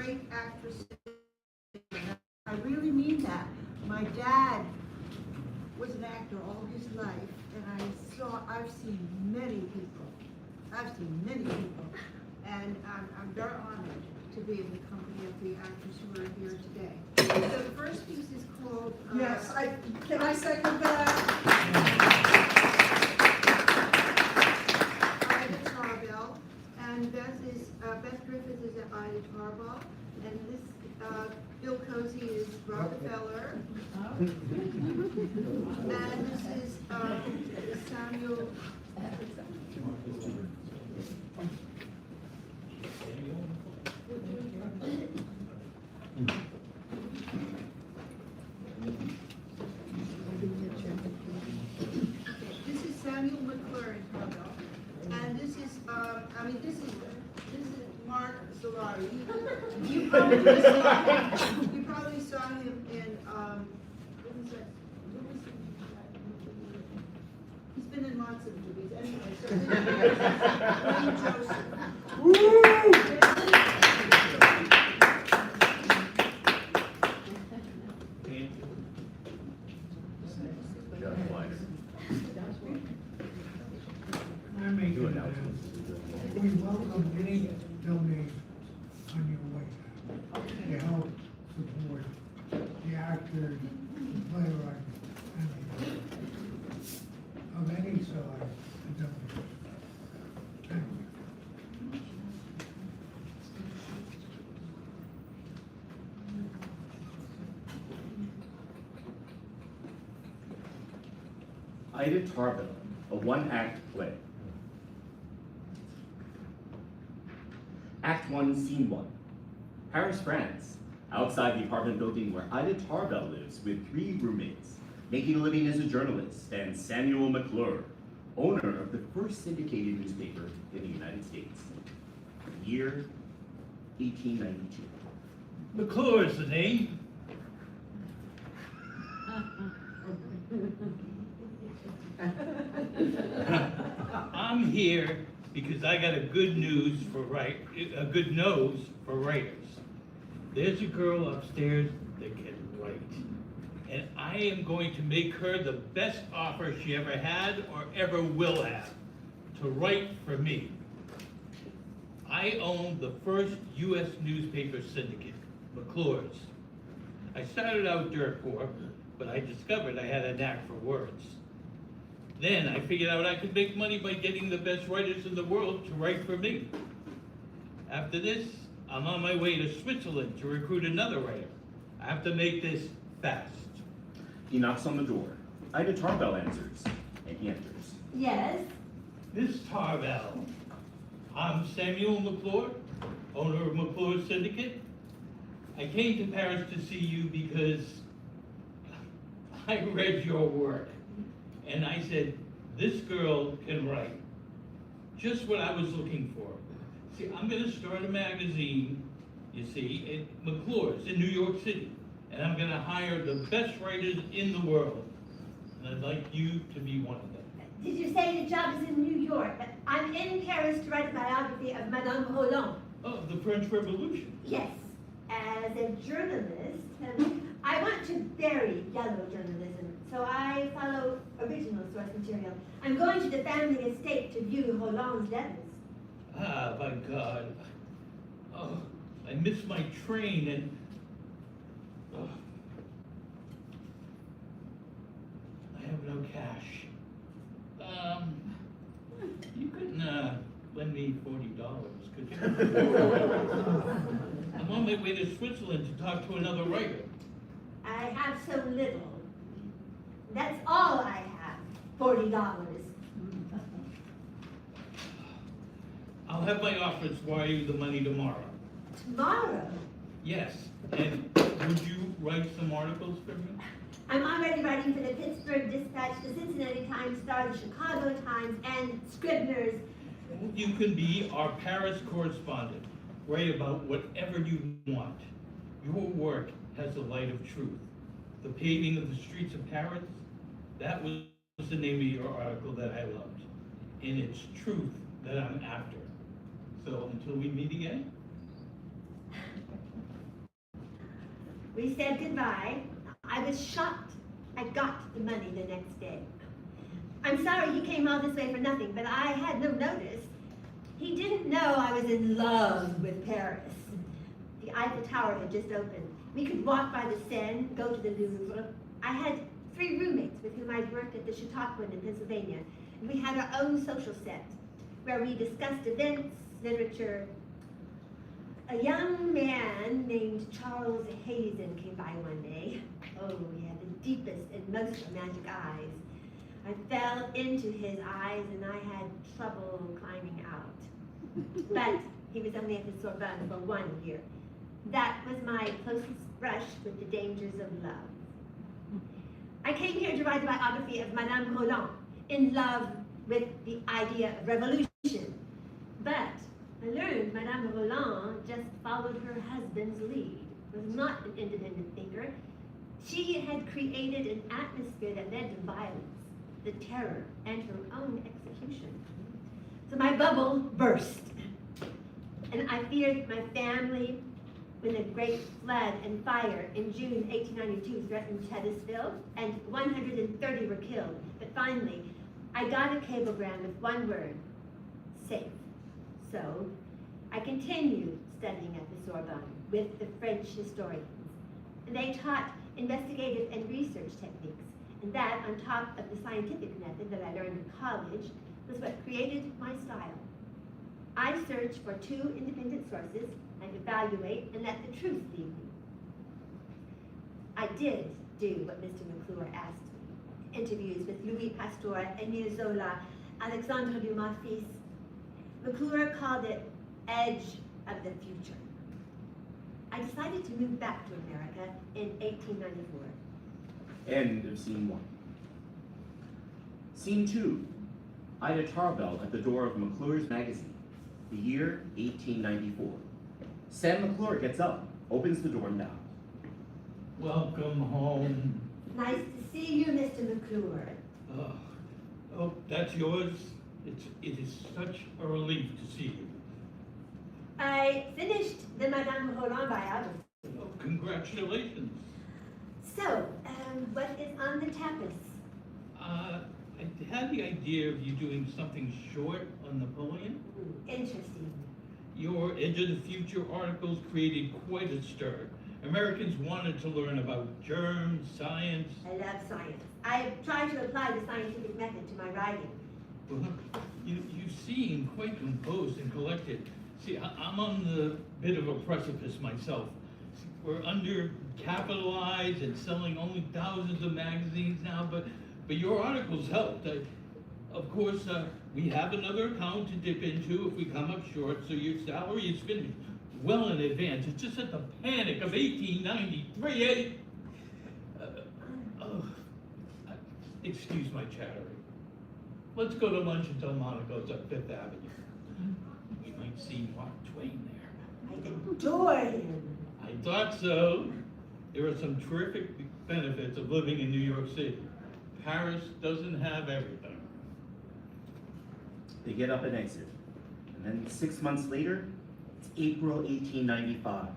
great actresses. I really mean that. My dad was an actor all his life, and I've seen many people. And I'm very honored to be in the company of the actors who are here today. So the first piece is called... Yes, can I second that? Ida Tarbell, and Beth Griffith is Ida Tarbell, and this Bill Cozy is Rockefeller, and this is Samuel. This is Samuel McClure in Tarbell, and this is this is Mark Solari. You probably saw him in what was that? He's been in lots of movies anyway. So Wayne Joseph. We welcome any donations on your way to help support the actors, the playwrights, and of any size to donate. Thank you. Ida Tarbell, a one-act play. Act 1, Scene 1. Paris, France. Outside the apartment building where Ida Tarbell lives with 3 roommates, making a living as a journalist, and Samuel McClure, owner of the first syndicated newspaper in the United States. Year 1892. McClure is the name. I'm here because I got a good nose for writers. There's a girl upstairs that can write, and I am going to make her the best offer she ever had or ever will have, to write for me. I own the first U.S. newspaper syndicate, McClure's. I started out dirt poor, but I discovered I had a knack for words. Then I figured out I could make money by getting the best writers in the world to write for me. After this, I'm on my way to Switzerland to recruit another writer. I have to make this fast. He knocks on the door. Ida Tarbell answers, and he enters. Yes? Miss Tarbell, I'm Samuel McClure, owner of McClure's Syndicate. I came to Paris to see you because I read your work. And I said, this girl can write. Just what I was looking for. See, I'm gonna start a magazine, you see, at McClure's in New York City. And I'm gonna hire the best writers in the world. And I'd like you to be one of them. Did you say the job is in New York? I'm in Paris to write a biography of Madame Roland. Oh, the French Revolution. Yes. As a journalist, I want to bury yellow journalism, so I follow original source material. I'm going to the family estate to view Roland's letters. Ah, by God. Oh, I missed my train and... Oh, I have no cash. You couldn't lend me $40, could you? I'm on my way to Switzerland to talk to another writer. I have so little. That's all I have, $40. I'll have my office wire you the money tomorrow. Tomorrow? Yes, and would you write some articles for me? I'm already writing for the Pittsburgh Dispatch, the Cincinnati Times, Star, the Chicago Times, and Scribner's. You can be our Paris correspondent. Write about whatever you want. Your work has the light of truth. The paving of the streets of Paris, that was the name of your article that I loved. And it's truth that I'm after. So until we meet again. We said goodbye. I was shocked. I got the money the next day. I'm sorry he came all this way for nothing, but I had no notice. He didn't know I was in love with Paris. The Eiffel Tower had just opened. We could walk by the Seine, go to the Louvre. I had 3 roommates with whom I'd worked at the Chautauqua in Pennsylvania. And we had our own social set, where we discussed events, literature. A young man named Charles Hazen came by one day. Oh, he had the deepest and most romantic eyes. I fell into his eyes and I had trouble climbing out. But he was only at the Sorbonne for 1 year. That was my closest brush with the dangers of love. I came here to write a biography of Madame Roland, in love with the idea of revolution. But I learned Madame Roland just followed her husband's lead, was not an independent thinker. She had created an atmosphere that led to violence, the terror, and her own execution. So my bubble burst, and I feared my family when the great flood and fire in June 1892 threatened Titusville, and 130 were killed. But finally, I got a cablegram with one word: safe. So I continued studying at the Sorbonne with the French historians. And they taught investigative and research techniques. And that, on top of the scientific method that I learned in college, was what created my style. I search for 2 independent sources, and evaluate, and let the truth lead me. I did do what Mr. McClure asked me. Interviews with Louis Pasteur, Emile Zola, Alexandre Dumas fils. McClure called it Edge of the Future. I decided to move back to America in 1894. End of scene 1. Scene 2. Ida Tarbell at the door of McClure's magazine. The year 1894. Sam McClure gets up, opens the door now. Welcome home. Nice to see you, Mr. McClure. Oh, that's yours? It is such a relief to see you. I finished the Madame Roland biography. Oh, congratulations. So, what is on the tapis? I had the idea of you doing something short on Napoleon. Interesting. Your Edge of the Future articles created quite a stir. Americans wanted to learn about germs, science. I love science. I try to apply the scientific method to my writing. Well, you seem quite composed and collected. See, I'm on the bit of a precipice myself. See, we're undercapitalized and selling only thousands of magazines now, but your articles helped. Of course, we have another account to dip into if we come up short, so your salary is finished well in advance. It's just that the panic of 1893, excuse my chattering. Let's go to lunch at Delmonico's up 5th Avenue. We might see Mark Twain there. I adore him. I thought so. There are some terrific benefits of living in New York City. Paris doesn't have everything. They get up and exit. And then 6 months later, it's April 1895.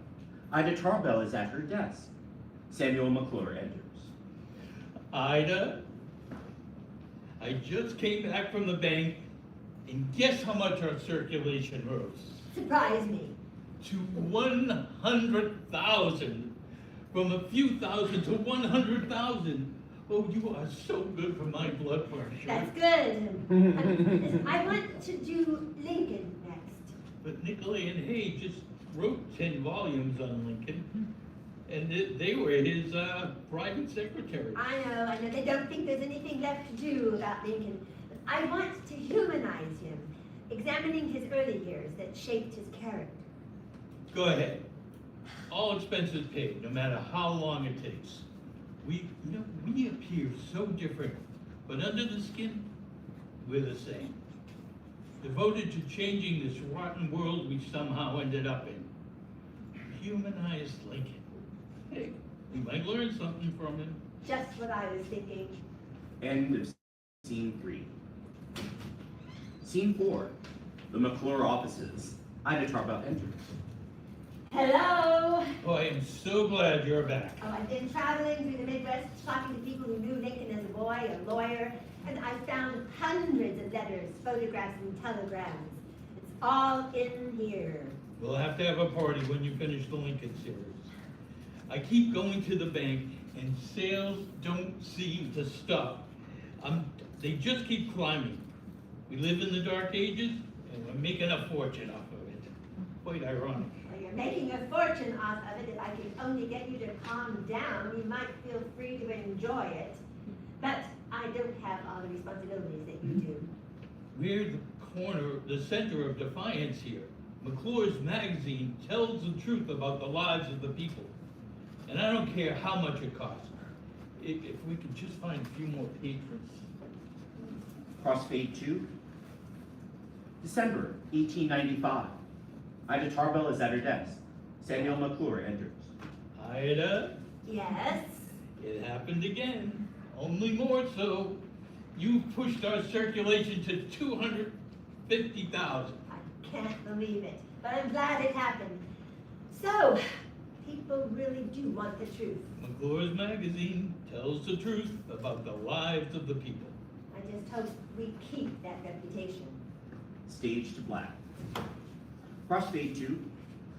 Ida Tarbell is at her desk. Samuel McClure enters. Ida, I just came back from the bank, and guess how much our circulation rose? Surprise me. To 100,000. From a few thousand to 100,000. Oh, you are so good for my blood pressure. That's good. I want to do Lincoln next. But Nicolay and Hay just wrote 10 volumes on Lincoln, and they were his private secretary. I know. They don't think there's anything left to do about Lincoln. But I want to humanize him, examining his early years that shaped his character. Go ahead. All expenses paid, no matter how long it takes. We appear so different, but under the skin, we're the same. Devoted to changing this rotten world we somehow ended up in. Humanized Lincoln. Hey, we might learn something from him. Just what I was thinking. End of scene 3. Scene 4. The McClure offices. Ida Tarbell enters. Hello. Boy, am so glad you're back. Oh, I've been traveling through the Midwest, talking to people who knew Lincoln as a boy, a lawyer, and I found hundreds of letters, photographs, and telegrams. It's all in here. We'll have to have a party when you finish the Lincoln series. I keep going to the bank and sales don't seem to stop. They just keep climbing. We live in the dark ages and we're making a fortune off of it. Quite ironic. Well, you're making a fortune off of it. If I could only get you to calm down, you might feel free to enjoy it. But I don't have all the responsibilities that you do. We're the center of defiance here. McClure's magazine tells the truth about the lives of the people. And I don't care how much it costs. If we could just find a few more patrons. Crossfade 2. December 1895. Ida Tarbell is at her desk. Samuel McClure enters. Ida, Yes? it happened again. Only more so. You pushed our circulation to 250,000. I can't believe it, but I'm glad it happened. So, people really do want the truth. McClure's magazine tells the truth about the lives of the people. I just hope we keep that reputation. Stage to black. Crossfade 2.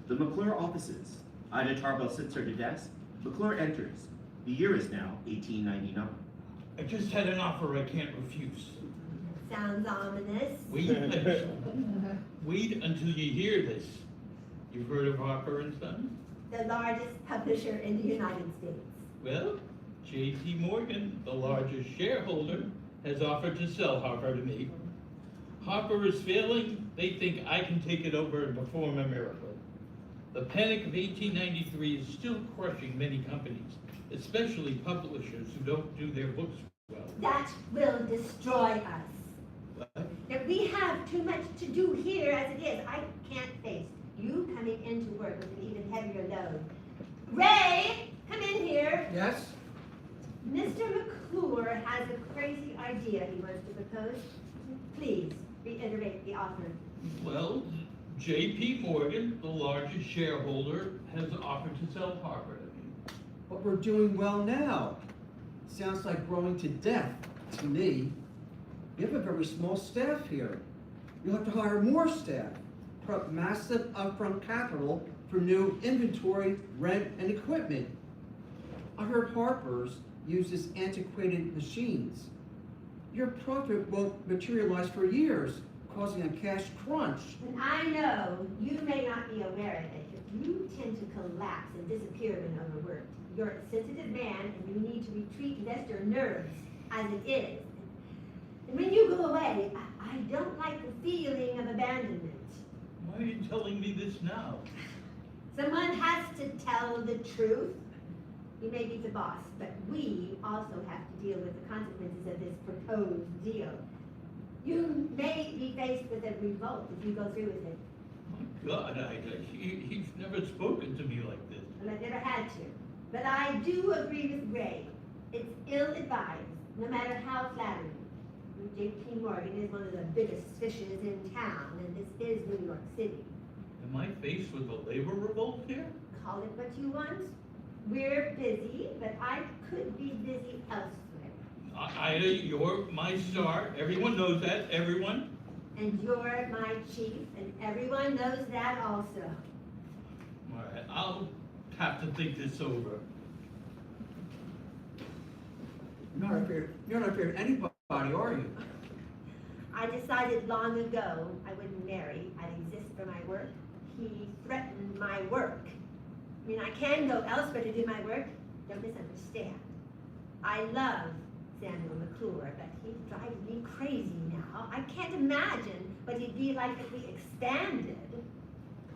The McClure offices. Ida Tarbell sits at her desk. McClure enters. The year is now 1899. I just had an offer I can't refuse. Sounds ominous. Wait until you hear this. You've heard of Harper and Son? The largest publisher in the United States. Well, J.P. Morgan, the largest shareholder, has offered to sell Harper to me. Harper is failing. They think I can take it over and perform a miracle. The panic of 1893 is still crushing many companies, especially publishers who don't do their books well. That will destroy us. What? That we have too much to do here as it is. I can't face you coming into work with an even heavier load. Ray, come in here. Yes? Mr. McClure has a crazy idea he wants to propose. Please, reiterate the offer. Well, J.P. Morgan, the largest shareholder, has offered to sell Harper to me. But we're doing well now. Sounds like growing to death to me. We have a very small staff here. You'll have to hire more staff. Put up massive upfront capital for new inventory, rent, and equipment. I heard Harper's uses antiquated machines. Your profit won't materialize for years, causing a cash crunch. And I know you may not be aware of it, but you tend to collapse and disappear when overworked. You're a sensitive man, and you need to retreat and rest your nerves as it is. And when you go away, I don't like the feeling of abandonment. Why are you telling me this now? Someone has to tell the truth. You may be the boss, but we also have to deal with the consequences of this proposed deal. You may be faced with a revolt if you go through with it. My God, he's never spoken to me like this. Well, I've never had to. But I do agree with Ray. It's ill-advised, no matter how flattering. J.P. Morgan is one of the biggest fishes in town, and this is New York City. Am I faced with a labor revolt here? Call it what you want. We're busy, but I could be busy elsewhere. Ida, you're my star. Everyone knows that. Everyone. And you're my chief, and everyone knows that also. All right, I'll have to think this over. You're not afraid of anybody, are you? I decided long ago I wouldn't marry. I'd exist for my work. He threatened my work. I mean, I can go elsewhere to do my work. Don't misunderstand. I love Samuel McClure, but he drives me crazy now. I can't imagine what he'd be like if we expanded.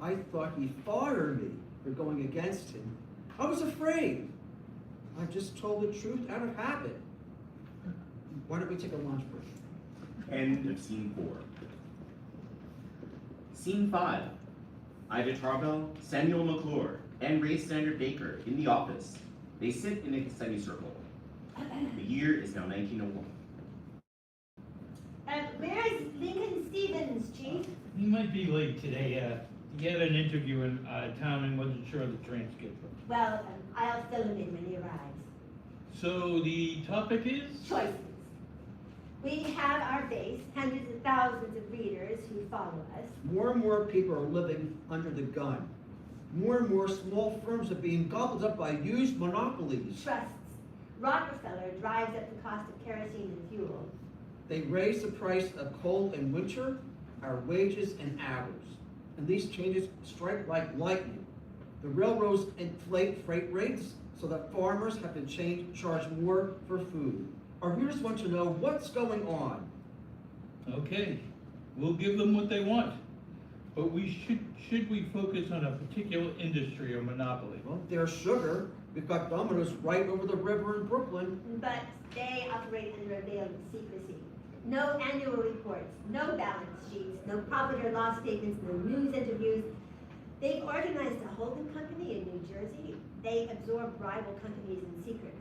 I thought he fired me for going against him. I was afraid. I just told the truth out of habit. Why don't we take a lunch break? End of scene 4. Scene 5. Ida Tarbell, Samuel McClure, and Ray Stannard Baker in the office. They sit in a semicircle. The year is now 1901. Where's Lincoln Stevens, Chief? He might be late today. He had an interview in town and wasn't sure of the transcript. Well, I'll fill him in when he arrives. So the topic is? Choices. We have our base, hundreds of thousands of readers who follow us. More and more people are living under the gun. More and more small firms are being gobbled up by huge monopolies. Trusts. Rockefeller drives up the cost of kerosene and fuel. They raise the price of coal in winter, our wages and hours. And these changes strike like lightning. The railroads inflate freight rates so that farmers have to charge more for food. Our readers want to know what's going on. Okay, we'll give them what they want. But should we focus on a particular industry or monopoly? Well, there's sugar. We've got Domino's right over the river in Brooklyn. But they operate under a veil of secrecy. No annual reports, no balance sheets, no profit or loss statements, no news interviews. They've organized a holding company in New Jersey. They absorb rival companies in secret.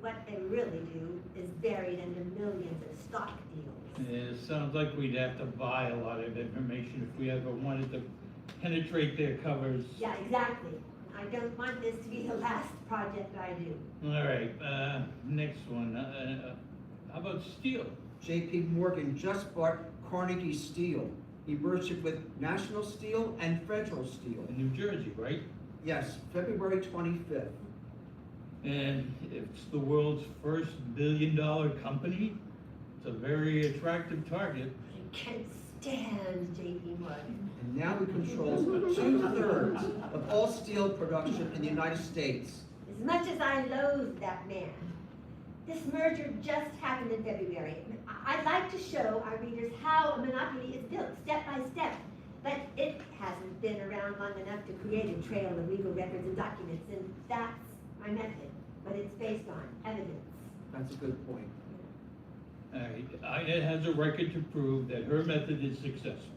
What they really do is buried under millions of stock deals. It sounds like we'd have to buy a lot of information if we ever wanted to penetrate their covers. Yeah, exactly. I don't want this to be the last project I do. All right, next one. How about steel? J.P. Morgan just bought Carnegie Steel. He merged it with National Steel and Federal Steel. In New Jersey, right? Yes, February 25th. And it's the world's first billion-dollar company. It's a very attractive target. I can't stand J.P. Morgan. And now he controls 2/3 of all steel production in the United States. As much as I loathe that man, this merger just happened in February. I'd like to show our readers how a monopoly is built, step by step. But it hasn't been around long enough to create a trail of legal records and documents, and that's my method. But it's based on evidence. That's a good point. All right, Ida has a record to prove that her method is successful.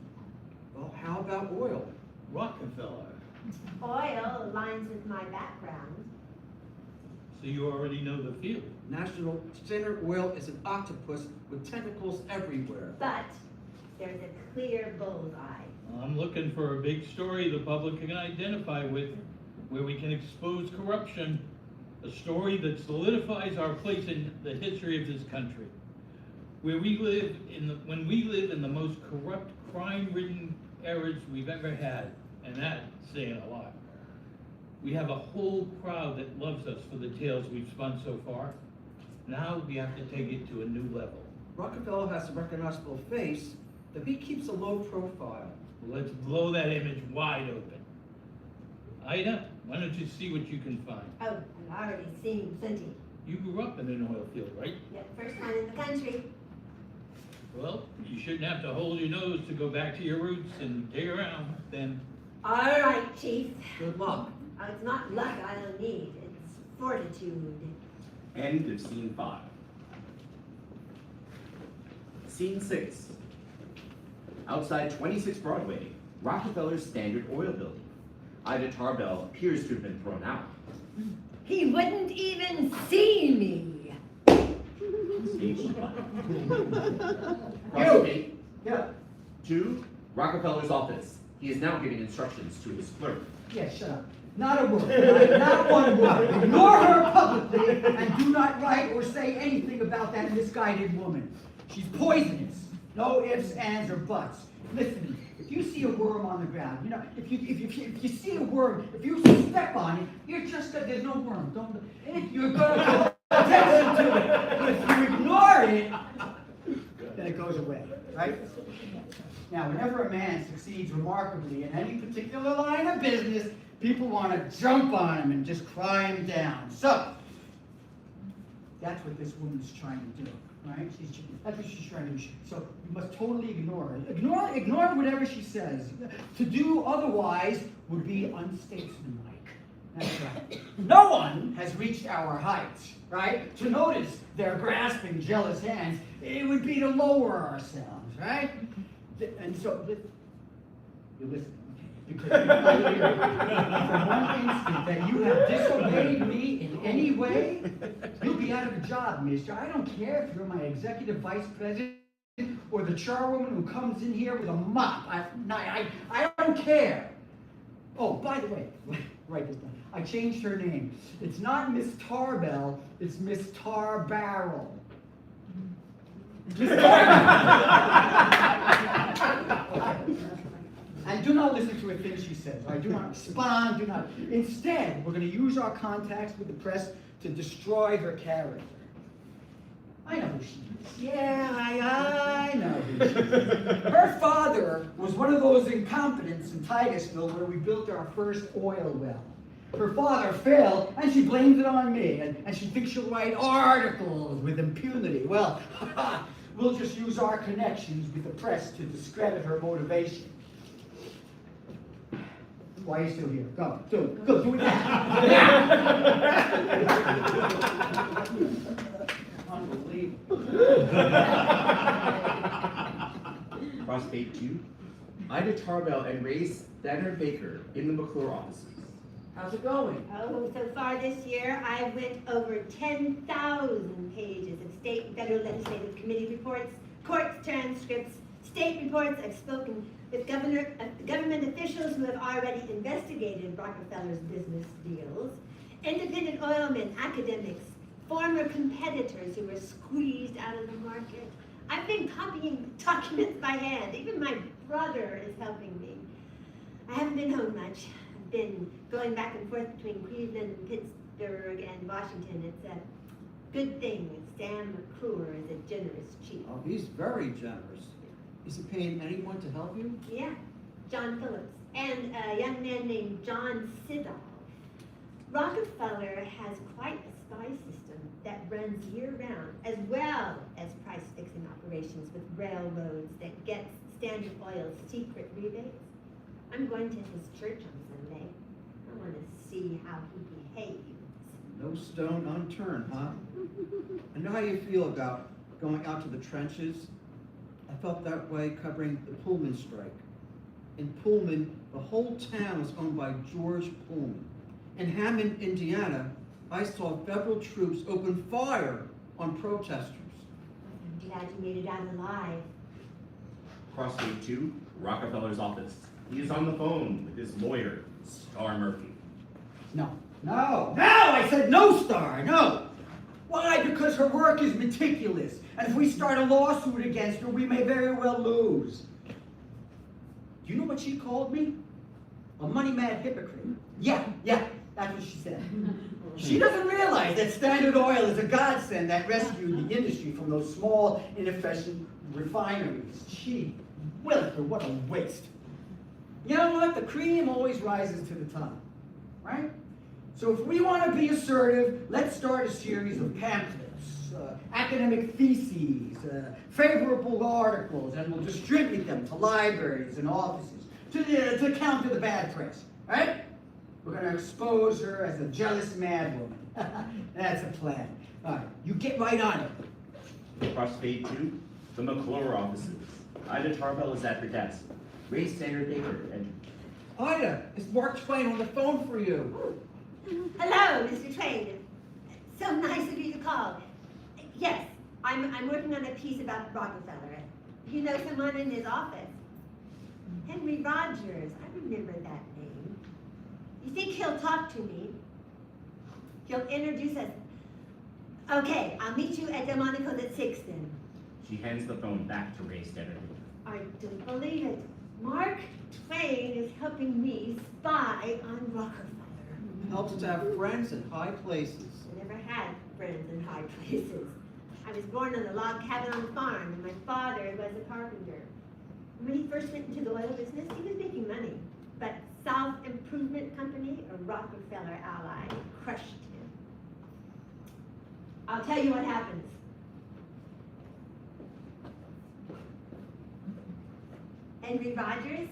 Well, how about oil? Rockefeller. Oil aligns with my background. So you already know the field. National Standard Oil is an octopus with tentacles everywhere. But there's a clear bullseye. I'm looking for a big story the public can identify with, where we can expose corruption, a story that solidifies our place in the history of this country, where we live when we live in the most corrupt, crime-ridden eras we've ever had, and that's saying a lot. We have a whole crowd that loves us for the tales we've spun so far. Now we have to take it to a new level. Rockefeller has a recognizable face, but he keeps a low profile. Let's blow that image wide open. Ida, why don't you see what you can find? Oh, I've already seen plenty. You grew up in an oil field, right? Yeah, first one in the country. Well, you shouldn't have to hold your nose to go back to your roots and dig around, then. All right, Chief. Good luck. Oh, it's not luck I don't need, it's fortitude. End of scene 5. Scene 6. Outside 26 Broadway, Rockefeller's Standard Oil Building. Ida Tarbell appears to have been thrown out. He wouldn't even see me. Stage 5. Crossways. Yeah, To Rockefeller's office. He is now giving instructions to his clerk. yeah, shut up. Not a word, right? Not one word. Ignore her publicly and do not write or say anything about that misguided woman. She's poisonous. No ifs, ands, or buts. Listen, if you see a worm on the ground, you know, if you see a worm, if you step on it, you're just that there's no worm. You're gonna pay attention to it. But if you ignore it, then it goes away, right? Now, whenever a man succeeds remarkably in any particular line of business, people want to jump on him and just cry him down. So, that's what this woman's trying to do, right? That's what she's trying to do. So, you must totally ignore her. Ignore whatever she says. To do otherwise would be unstatesmanlike. That's right. No one has reached our heights, right? To notice their grasping, jealous hands, it would be to lower ourselves, right? And so, you listen, because if I hear for one instant that you have disobeyed me in any way, you'll be out of a job, mister. I don't care if you're my executive vice president or the charwoman who comes in here with a mop. I don't care. Oh, by the way, write this down. I changed her name. It's not Miss Tarbell, it's Miss Tarbell. Miss Tarbell. And do not listen to a thing she says. I do not respond, do not. Instead, we're going to use our contacts with the press to destroy her character. I know who she is. Yeah, I know who she is. Her father was one of those incompetents in Titusville where we built our first oil well. Her father failed, and she blames it on me, and she thinks she'll write articles with impunity. Well, we'll just use our connections with the press to discredit her motivation. Why are you still here? Go, do it now. Unbelievable. Crossways 2, Ida Tarbell and Ray Stannard Baker in the McClure offices. How's it going? Oh, so far this year, I went over 10,000 pages of state and federal legislative committee reports, court transcripts, state reports. I've spoken with government officials who have already investigated Rockefeller's business deals, independent oilmen, academics, former competitors who were squeezed out of the market. I've been copying documents by hand. Even my brother is helping me. I haven't been home much. I've been going back and forth between Cleveland and Pittsburgh and Washington. It's a good thing that Sam McClure is a generous chief. Oh, he's very generous. Is he paying anyone to help you? Yeah, John Phillips, and a young man named John Siddall. Rockefeller has quite a spy system that runs year-round, as well as price-fixing operations with railroads that get Standard Oil's secret rebates. I'm going to his church on Sunday. I want to see how he behaves. No stone unturned, huh? I know how you feel about going out to the trenches. I felt that way covering the Pullman strike. In Pullman, the whole town was owned by George Pullman. In Hammond, Indiana, I saw federal troops open fire on protesters. I'm glad you made it out alive. Crossways 2, Rockefeller's office. He is on the phone with his lawyer, Star Murphy. No, I said no, Star, no. Why? Because her work is meticulous. And if we start a lawsuit against her, we may very well lose. Do you know what she called me? A money-mad hypocrite. Yeah, that's what she said. She doesn't realize that Standard Oil is a godsend that rescued the industry from those small, inefficient refineries. Gee, Williker, what a waste. You know what? The cream always rises to the top, right? So if we want to be assertive, let's start a series of pamphlets, academic theses, favorable articles, and we'll distribute them to libraries and offices to counter the bad press, right? We're going to expose her as a jealous madwoman. That's a plan. All right, you get right on it. Crossways 2, the McClure offices. Ida Tarbell is at her desk. Ray Stannard Baker and... Ida, it's Mark Twain on the phone for you. Hello, Mr. Twain. So nice of you to call. Yes, I'm working on a piece about Rockefeller. You know someone in his office? Henry Rogers. I remember that name. You think he'll talk to me? He'll introduce us. Okay, I'll meet you at Delmonico's at 6 then. She hands the phone back to Ray Stannard Baker. I don't believe it. Mark Twain is helping me spy on Rockefeller. Helps to have friends in high places. I never had friends in high places. I was born in a log cabin on the farm, and my father was a carpenter. When he first went into the oil business, he was making money. But South Improvement Company, a Rockefeller ally, crushed him. I'll tell you what happens. Henry Rogers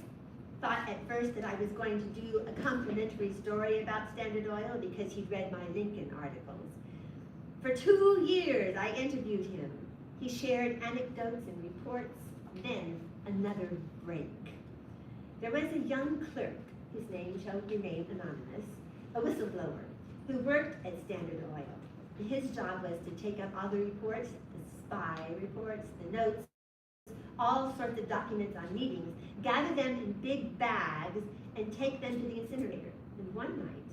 thought at first that I was going to do a complimentary story about Standard Oil because he'd read my Lincoln articles. For 2 years, I interviewed him. He shared anecdotes and reports, then another break. There was a young clerk, whose name shall remain anonymous, a whistleblower, who worked at Standard Oil. His job was to take up all the reports, the spy reports, the notes, all sorts of documents on meetings, gather them in big bags, and take them to the incinerator. And one night,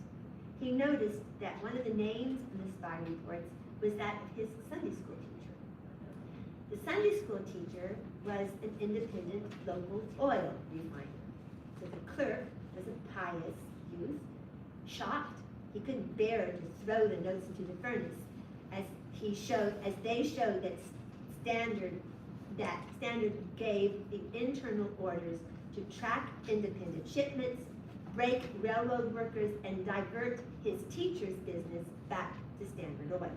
he noticed that one of the names in the spy reports was that of his Sunday school teacher. The Sunday school teacher was an independent local oil refiner. So the clerk was a pious youth. Shocked, he couldn't bear to throw the notes into the furnace, as they showed that Stannard gave the internal orders to track independent shipments, break railroad workers, and divert his teacher's business back to Standard Oil.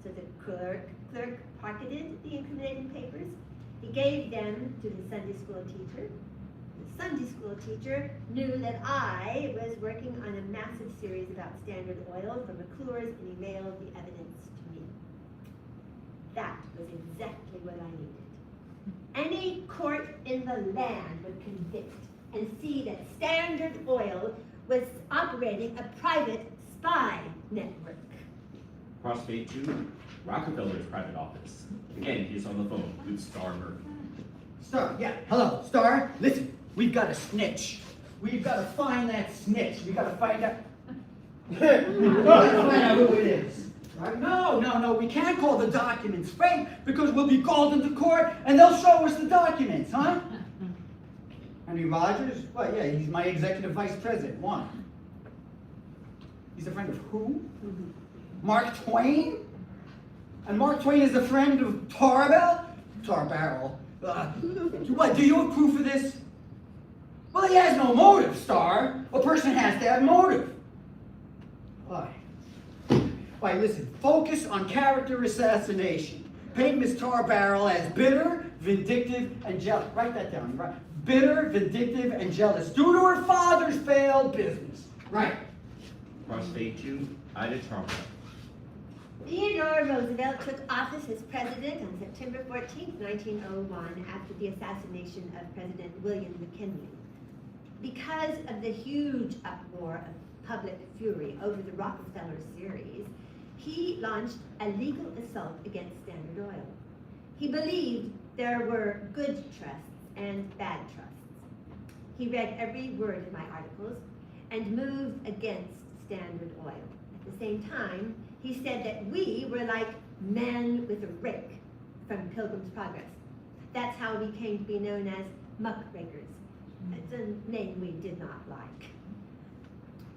So the clerk pocketed the incriminating papers. He gave them to the Sunday school teacher. The Sunday school teacher knew that I was working on a massive series about Standard Oil for McClure's, and he mailed the evidence to me. That was exactly what I needed. Any court in the land would convict and see that Standard Oil was operating a private spy network. Crossways 2, Rockefeller's private office. Again, he's on the phone with Star Birch. Star, yeah, hello, Star. Listen, we've got a snitch. We've got to find that snitch. We've got to find out. We've got to find out who it is. Right? No, we can't call the documents fake because we'll be called into court and they'll show us the documents, huh? Henry Rogers? Well, yeah, he's my executive vice president. One. He's a friend of who? Mark Twain? And Mark Twain is a friend of Tarbell? Tarbell. What, do you have proof of this? Well, he has no motive, Star. A person has to have motive. Why? Why, listen, focus on character assassination. Paint Miss Tarbell as bitter, vindictive, and jealous. Write that down, right? Bitter, vindictive, and jealous due to her father's failed business. Right. Crossways 2, Ida Tarbell. Theodore Roosevelt took office as president on September 14, 1901, after the assassination of President William McKinley. Because of the huge uproar of public fury over the Rockefeller series, he launched a legal assault against Standard Oil. He believed there were good trusts and bad trusts. He read every word of my articles and moved against Standard Oil. At the same time, he said that we were like men with a rake from Pilgrim's Progress. That's how we came to be known as muckrakers. It's a name we did not like.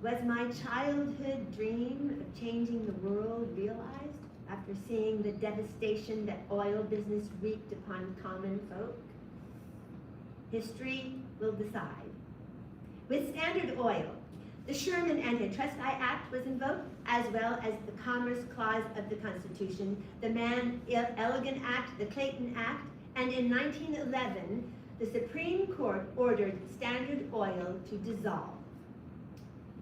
Was my childhood dream of changing the world realized after seeing the devastation that oil business wreaked upon common folk? History will decide. With Standard Oil, the Sherman Antitrust Act was invoked, as well as the Commerce Clause of the Constitution, the Mann Elgin Act, the Clayton Act, and in 1911, the Supreme Court ordered Standard Oil to dissolve,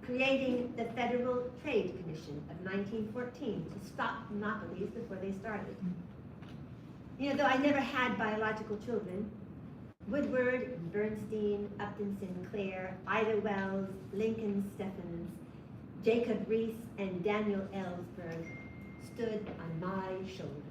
creating the Federal Trade Commission of 1914 to stop monopolies before they started. You know, though I never had biological children, Woodward, Bernstein, Upton Sinclair, Ida Wells, Lincoln Steffens, Jacob Reese, and Daniel Ellsberg stood on my shoulders.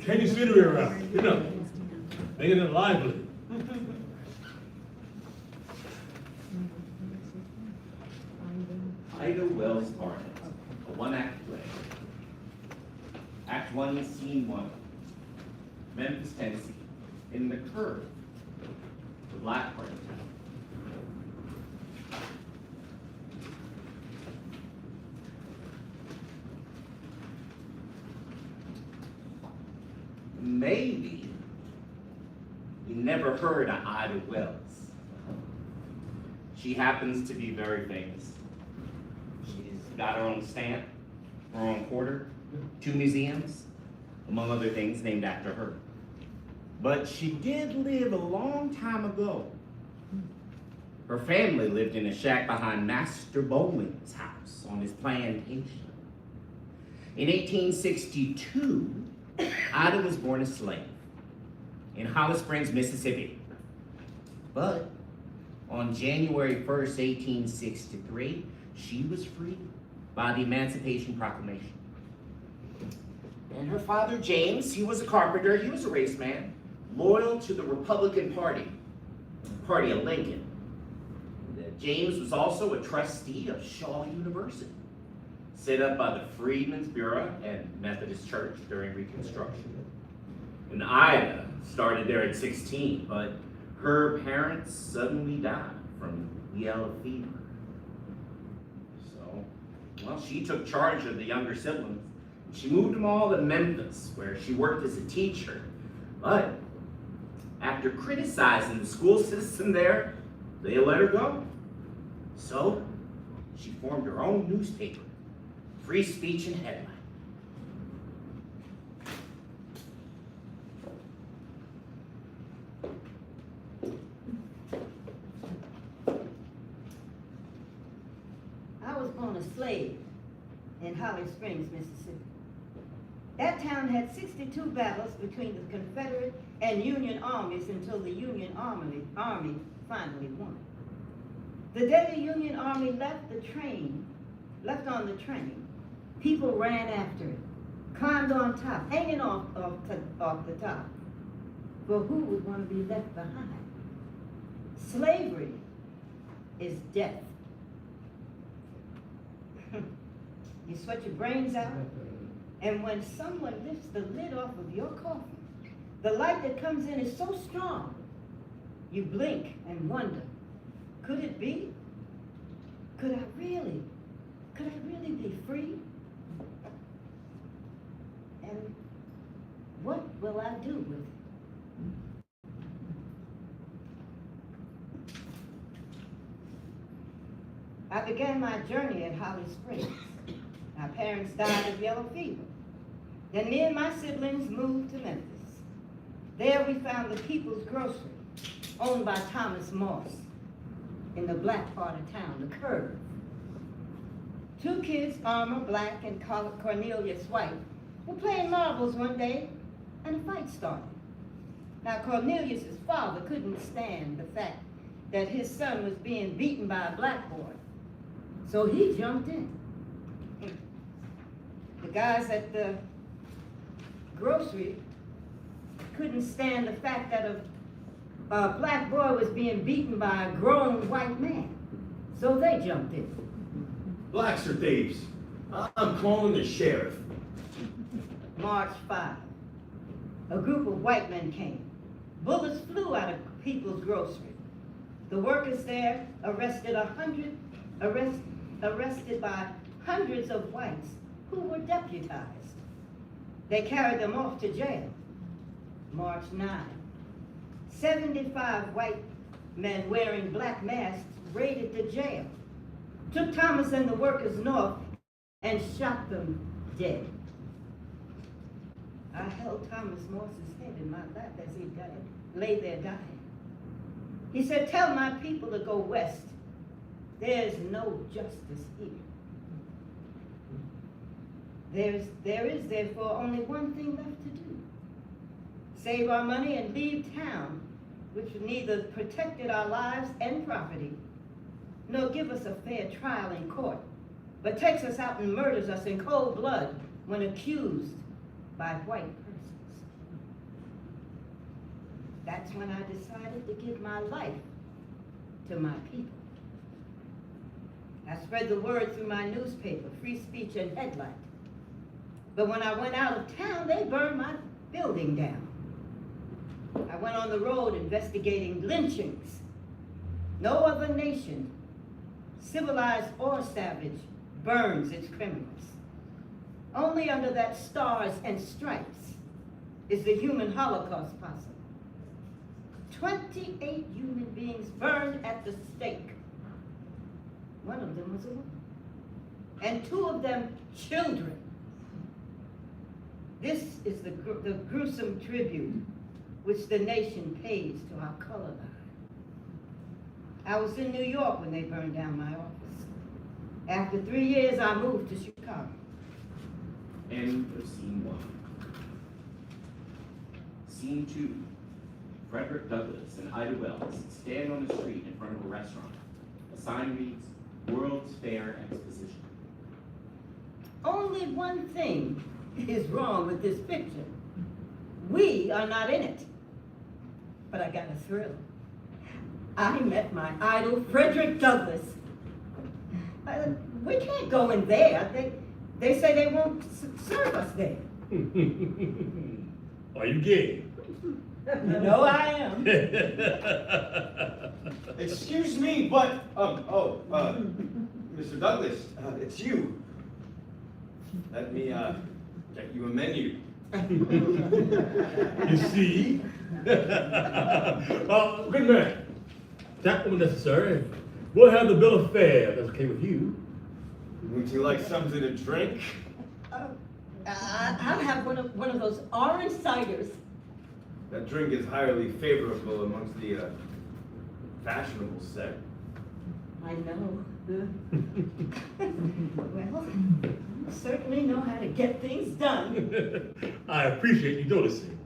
Change the scenery around, you know, making it lively. Ida Wells Barnett, a one-act play. Act 1, Scene 1. Memphis, Tennessee. In the curve, the black part of town. Maybe you never heard of Ida Wells. She happens to be very famous. She's got her own stamp, her own quarter, 2 museums, among other things named after her. But she did live a long time ago. Her family lived in a shack behind Master Bowling's house on his plantation. In 1862, Ida was born a slave in Holly Springs, Mississippi. But on January 1st, 1863, she was freed by the Emancipation Proclamation. And her father, James, he was a carpenter, he was a race man, loyal to the Republican Party, party of Lincoln. James was also a trustee of Shaw University, set up by the Freedmen's Bureau and Methodist Church during Reconstruction. And Ida started there at 16, but her parents suddenly died from yellow fever. So, well, she took charge of the younger siblings. She moved them all to Memphis, where she worked as a teacher. But after criticizing the school system there, they let her go. So, she formed her own newspaper, Free Speech and Headline. I was born a slave in Holly Springs, Mississippi. That town had 62 battles between the Confederate and Union armies until the Union Army finally won. The day the Union Army left on the train, people ran after it, climbed on top, hanging off the top. For who would want to be left behind? Slavery is death. You sweat your brains out, and when someone lifts the lid off of your coffin, the light that comes in is so strong, you blink and wonder, could it be? Could I really be free? And what will I do with it? I began my journey at Holly Springs. My parents died of yellow fever. Then me and my siblings moved to Memphis. There we found the People's Grocery, owned by Thomas Moss, in the black part of town, the Curve. 2 kids, Armour Black and Cornelius White, were playing marbles one day, and a fight started. Now Cornelius's father couldn't stand the fact that his son was being beaten by a black boy, so he jumped in. The guys at the grocery couldn't stand the fact that a black boy was being beaten by a grown white man, so they jumped in. Blacks are thieves. I'm calling the sheriff. March 5. A group of white men came. Bullets flew out of People's Grocery. The workers there arrested by hundreds of whites who were deputized. They carried them off to jail. March 9. 75 white men wearing black masks raided the jail, took Thomas and the workers north, and shot them dead. I held Thomas Morse's head in my lap as he lay there dying. He said, tell my people to go west. There's no justice here. There is therefore only one thing left to do. Save our money and leave town, which neither protected our lives and property, nor give us a fair trial in court, but takes us out and murders us in cold blood when accused by white persons. That's when I decided to give my life to my people. I spread the word through my newspaper, Free Speech and Headlight. But when I went out of town, they burned my building down. I went on the road investigating lynchings. No other nation, civilized or savage, burns its criminals. Only under that stars and stripes is the human Holocaust possible. 28 human beings burned at the stake. One of them was a woman, and 2 of them children. This is the gruesome tribute which the nation pays to our color line. I was in New York when they burned down my office. After 3 years, I moved to Chicago. End of scene 1. Scene 2. Frederick Douglass and Ida Wells stand on the street in front of a restaurant. A sign reads, World's Fair Exposition. Only one thing is wrong with this picture. We are not in it. But I got a thrill. I met my idol, Frederick Douglass. We can't go in there. They say they won't serve us there. Are you gay? You know I am. Excuse me, but, Mr. Douglas, it's you. Let me, get you a menu. You see? Good man. That won't be necessary. We'll have the bill of fare, if that's okay with you. Would you like something to drink? I'll have one of those orange ciders. That drink is highly favorable amongst the fashionable set. I know. Well, you certainly know how to get things done. I appreciate you noticing.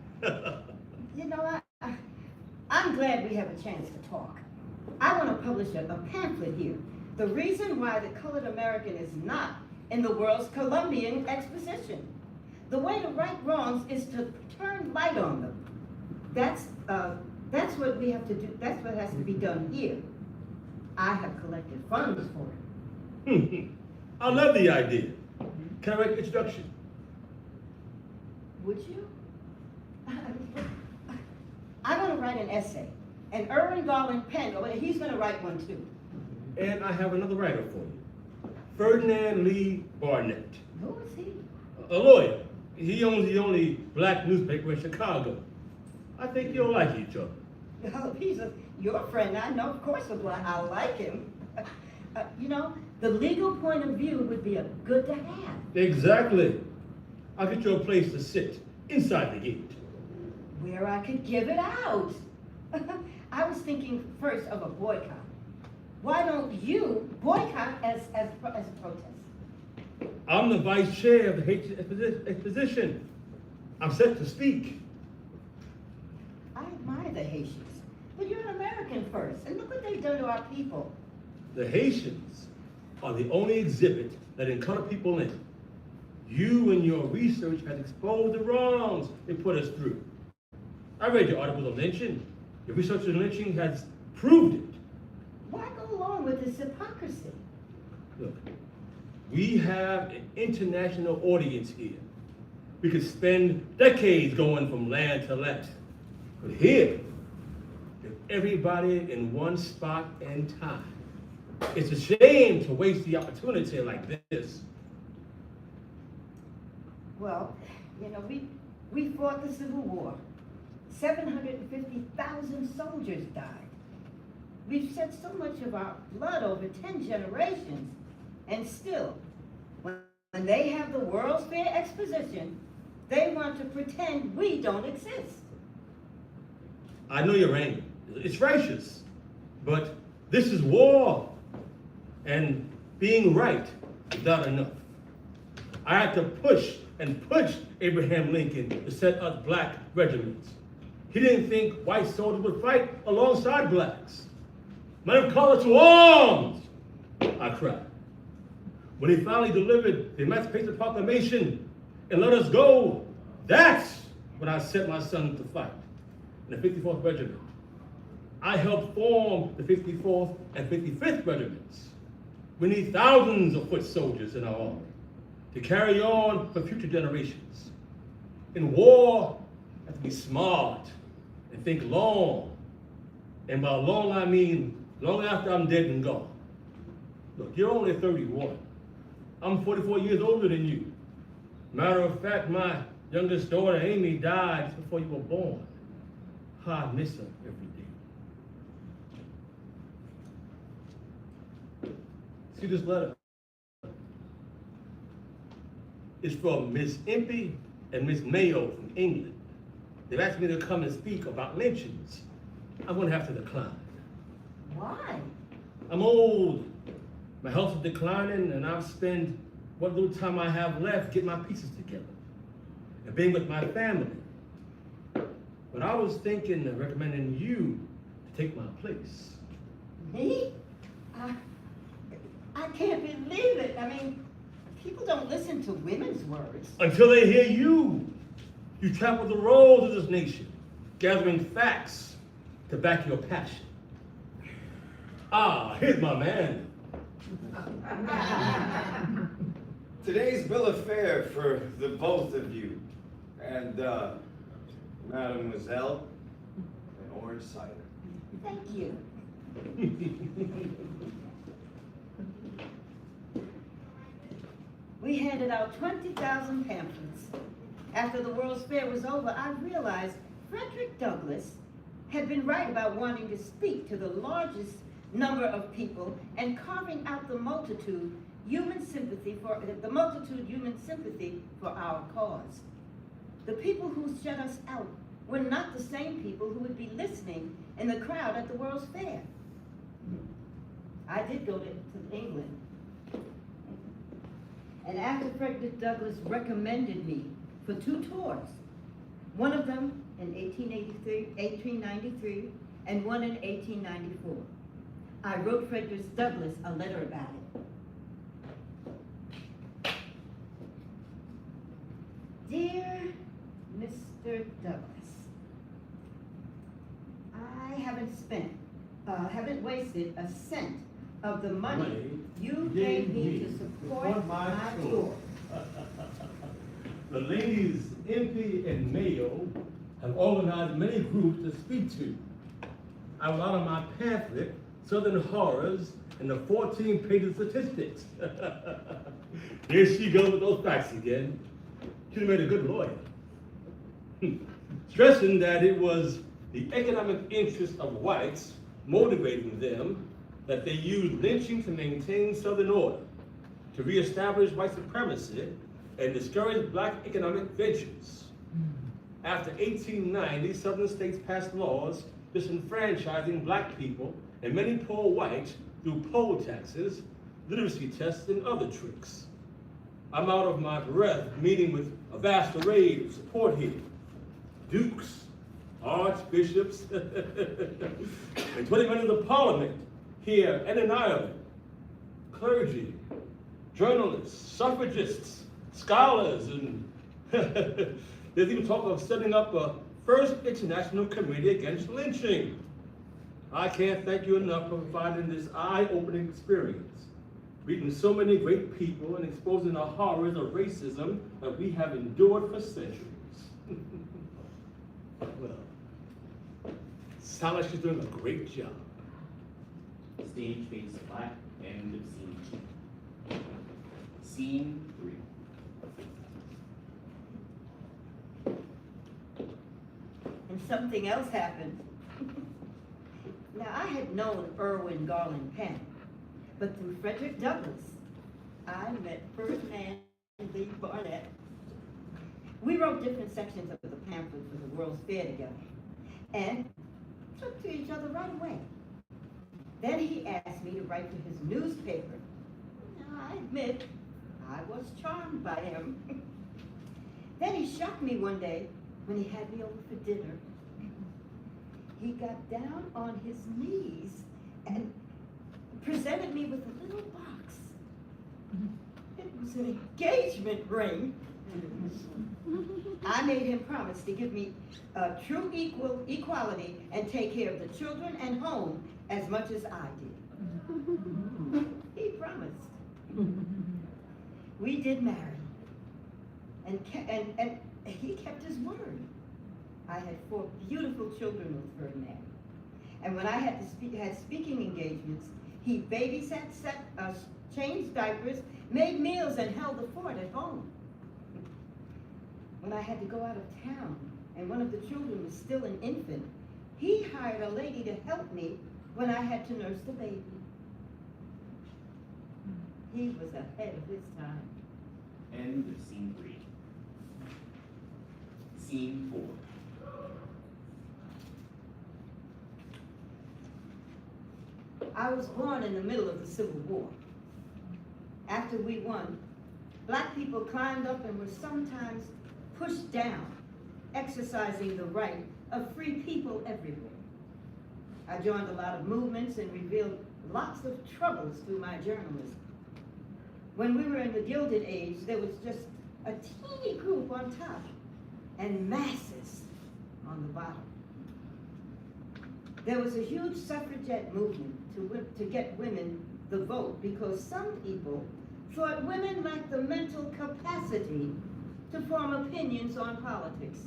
You know, I'm glad we have a chance to talk. I want to publish a pamphlet here. The reason why the colored American is not in the world's Columbian Exposition. The way to right wrongs is to turn light on them. That's what we have to do. That's what has to be done here. I have collected funds for it. I love the idea. Can I write an introduction? Would you? I'm going to write an essay. And Irving Garland Penn, he's going to write one too. And I have another writer for you. Ferdinand Lee Barnett. Who is he? A lawyer. He owns the only black newspaper in Chicago. I think you'll like each other. Oh, he's your friend. I know, of course, I like him. You know, the legal point of view would be good to have. Exactly. I'll get you a place to sit inside the gate. Where I could give it out. I was thinking first of a boycott. Why don't you boycott as a protest? I'm the vice chair of the Haitian Exposition. I'm set to speak. I admire the Haitians, but you're an American first, and look what they've done to our people. The Haitians are the only exhibit letting colored people in. You and your research has exposed the wrongs they put us through. I read your article on lynching. Your research on lynching has proved it. Why go along with this hypocrisy? Look, we have an international audience here. We could spend decades going from land to land. But here, if everybody in one spot and time, it's a shame to waste the opportunity like this. Well, you know, we fought the Civil War. 750,000 soldiers died. We've shed so much of our blood over 10 generations, and still, when they have the World's Fair Exposition, they want to pretend we don't exist. I know you're angry. It's righteous. But this is war, and being right is not enough. I had to push and push Abraham Lincoln to set up black regiments. He didn't think white soldiers would fight alongside blacks. Men of color to arms, I cried. When he finally delivered the Emancipation Proclamation and let us go, that's when I sent my son to fight in the 54th Regiment. I helped form the 54th and 55th Regiments. We need thousands of foot soldiers in our army to carry on for future generations. In war, you have to be smart and think long. And by long, I mean long after I'm dead and gone. Look, you're only 31. I'm 44 years older than you. Matter of fact, my youngest daughter, Amy, died just before you were born. I miss her every day. See this letter? It's from Miss Impey and Miss Mayo from England. They've asked me to come and speak about lynchings. I'm gonna have to decline. Why? I'm old. My health is declining, and I've spent what little time I have left getting my pieces together and being with my family. But I was thinking of recommending you to take my place. Me? I can't believe it. I mean, people don't listen to women's words. Until they hear you. You travel the roads of this nation, gathering facts to back your passion. Ah, here's my man. Today's bill of fare for the both of you. And, Mademoiselle, an orange cider. Thank you. We handed out 20,000 pamphlets. After the World's Fair was over, I realized Frederick Douglass had been right about wanting to speak to the largest number of people and carving out the multitude human sympathy for our cause. The people who shut us out were not the same people who would be listening in the crowd at the World's Fair. I did go to England. And after Frederick Douglass recommended me for 2 tours, one of them in 1893, and one in 1894, I wrote Frederick Douglass a letter about it. Dear Mr. Douglass, I haven't wasted a cent of the money you gave me to support my tour. The ladies Impey and Mayo have organized many groups to speak to. I wrote out on my pamphlet Southern Horrors and the 14 pages statistics. Here she goes with those facts again. She'd have made a good lawyer. Stressing that it was the economic interest of whites motivating them, that they used lynching to maintain Southern order, to reestablish white supremacy, and discourage black economic ventures. After 1890, Southern states passed laws disenfranchising black people and many poor whites through poll taxes, literacy tests, and other tricks. I'm out of my breath meeting with a vast array of support here. Dukes, archbishops, and 20 members of parliament here and in Ireland, clergy, journalists, suffragists, scholars, and there's even talk of setting up a first international committee against lynching. I can't thank you enough for providing this eye-opening experience, meeting so many great people and exposing the horrors of racism that we have endured for centuries. Well, sounds like she's doing a great job. Stage face black, end of scene 2. Scene 3. And something else happened. Now, I had known Irwin Garland Penn, but through Frederick Douglass, I met Ferdinand Lee Barnett. We wrote different sections of the pamphlet for the World's Fair together, and took to each other right away. Then he asked me to write for his newspaper. Now, I admit, I was charmed by him. Then he shocked me one day when he had me over for dinner. He got down on his knees and presented me with a little box. It was an engagement ring. I made him promise to give me true equality and take care of the children and home as much as I did. He promised. We did marry, and he kept his word. I had 4 beautiful children with Ferdinand, and when I had speaking engagements, he babysat, changed diapers, made meals, and held the fort at home. When I had to go out of town, and one of the children was still an infant, he hired a lady to help me when I had to nurse the baby. He was ahead of his time. End of scene 3. Scene 4. I was born in the middle of the Civil War. After we won, black people climbed up and were sometimes pushed down, exercising the right of free people everywhere. I joined a lot of movements and revealed lots of troubles through my journalism. When we were in the Gilded Age, there was just a teeny group on top and masses on the bottom. There was a huge suffragette movement to get women the vote because some people thought women lacked the mental capacity to form opinions on politics.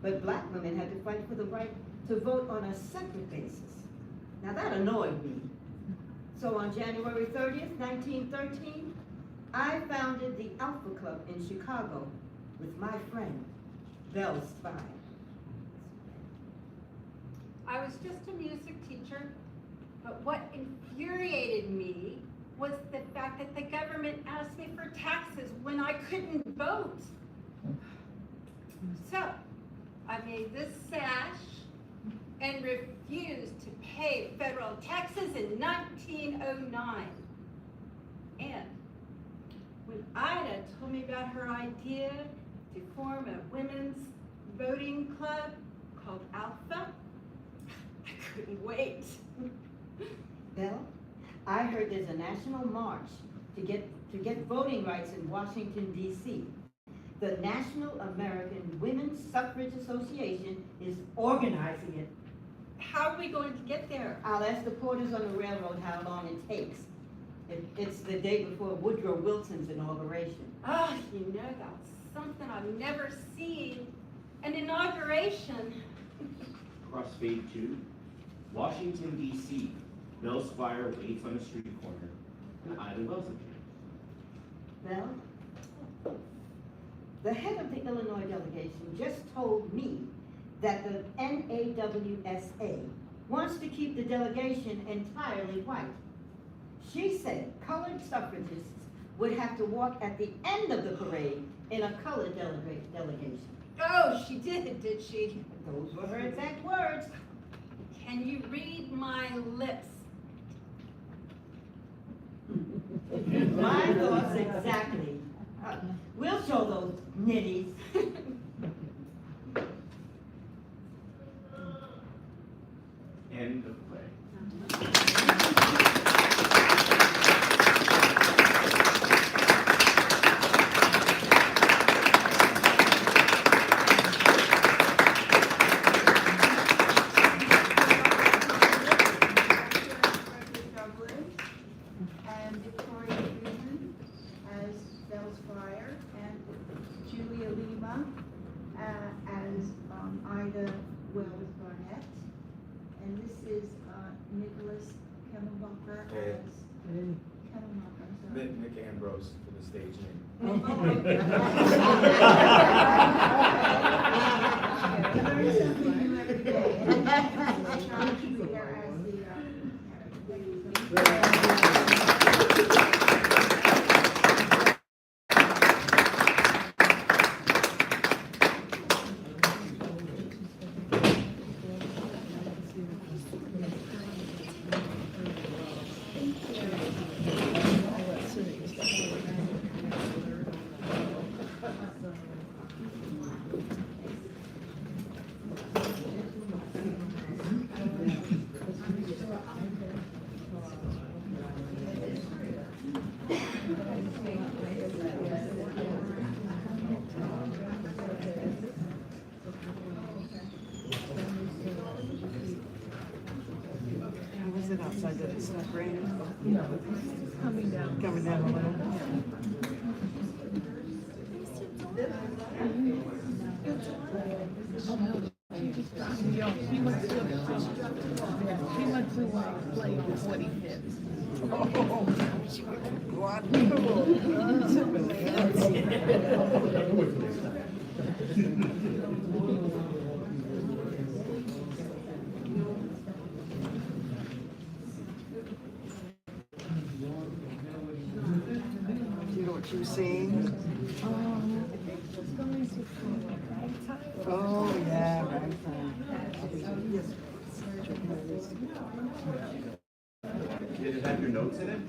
But black women had to fight for the right to vote on a separate basis. Now that annoyed me. So on January 30th, 1913, I founded the Alpha Club in Chicago with my friend, Belle Spy. I was just a music teacher, but what infuriated me was the fact that the government asked me for taxes when I couldn't vote. So, I made this sash and refused to pay federal taxes in 1909. And when Ida told me about her idea to form a women's voting club called Alpha, I couldn't wait. Belle, I heard there's a national march to get voting rights in Washington, D.C. The National American Women's Suffrage Association is organizing it. How are we going to get there? I'll ask the porters on the railroad how long it takes. It's the day before Woodrow Wilson's inauguration. Oh, you know, that's something I've never seen. An inauguration. Crossfade 2. Washington, D.C. Bill Squire waits on a street corner, and Ida Wells appears. Well, the head of the Illinois delegation just told me that the NAWSA wants to keep the delegation entirely white. She said colored suffragists would have to walk at the end of the parade in a colored delegation. Oh, she did she? Those were her exact words. Can you read my lips? My thoughts exactly. We'll show those nitties. End of play. And Victoria Freeman as Belle Squire, and Julia Lima as Ida Wells Barnett. And this is Nicholas Kemmelbacher as Kemmelbacher, I'm sorry. Nick Ambrose for the stage name. I learn something new every day. And Sean Square as the it outside that it's not raining? No. Coming down. Coming down a little. She went to play on 45th. Oh, she went to Do you know what you were saying? Oh, yeah, ragtime. Did it have your notes in it?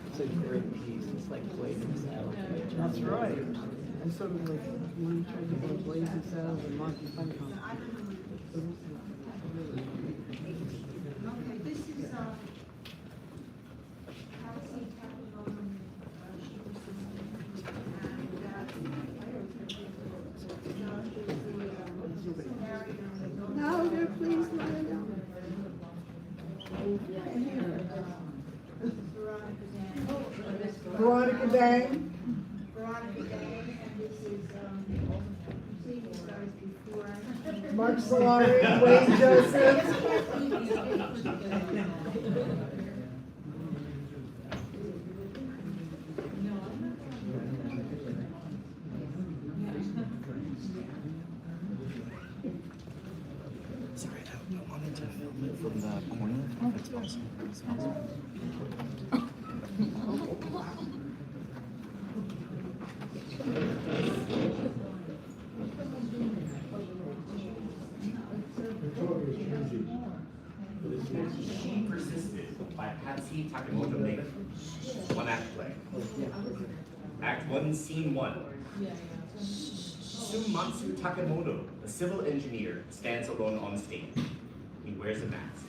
It's a great piece. It's like blazing saddles. That's right. And sort of like one trying to go blazing saddles and Monty Python. Okay, this is, Patsy Takemoto Mink. She was Louder, please, louder. Veronica Day. Veronica Day, and this is, completed stars before. Mark Solari, Wayne Joseph. Sorry, I wanted to film it from the corner. If it's possible. She Persisted by Patsy Takemoto Mink. One act play. Act 1, Scene 1. Suematsu Takemoto, a civil engineer, stands alone on stage. He wears a mask.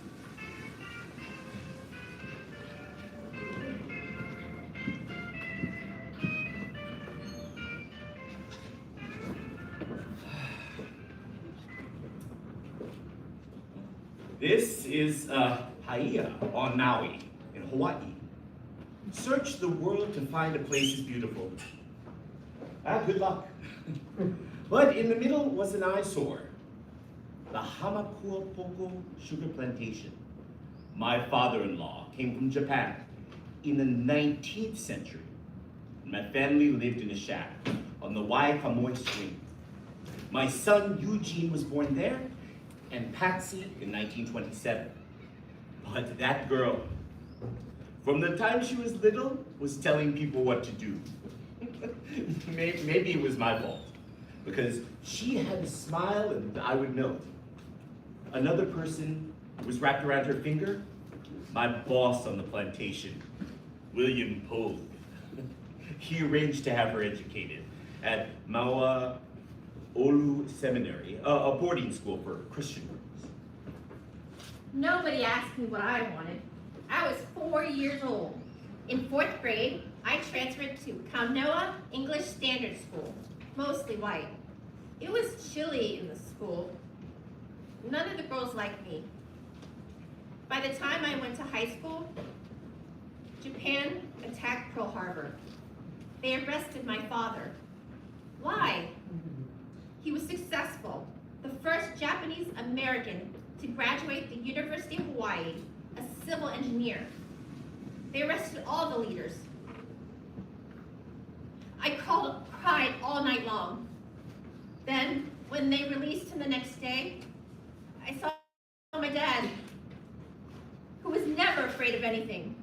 This is Paia on Maui, in Hawaii. Search the world to find a place as beautiful. Good luck. But in the middle was an eyesore, the Hamakuapoko sugar plantation. My father-in-law came from Japan in the 19th century. My family lived in a shack on the Waikamoi Swing. My son Eugene was born there, and Patsy in 1927. But that girl, from the time she was little, was telling people what to do. Maybe it was my fault, because she had a smile and I would note. Another person was wrapped around her finger, my boss on the plantation, William Poe. He arranged to have her educated at Maua Olu Seminary, a boarding school for Christian girls. Nobody asked me what I wanted. I was 4 years old. In 4th grade, I transferred to Kaunoa English Standard School, mostly white. It was chilly in the school. None of the girls liked me. By the time I went to high school, Japan attacked Pearl Harbor. They arrested my father. Why? He was successful, the first Japanese American to graduate the University of Hawaii, a civil engineer. They arrested all the leaders. I cried all night long. Then, when they released him the next day, I saw my dad, who was never afraid of anything,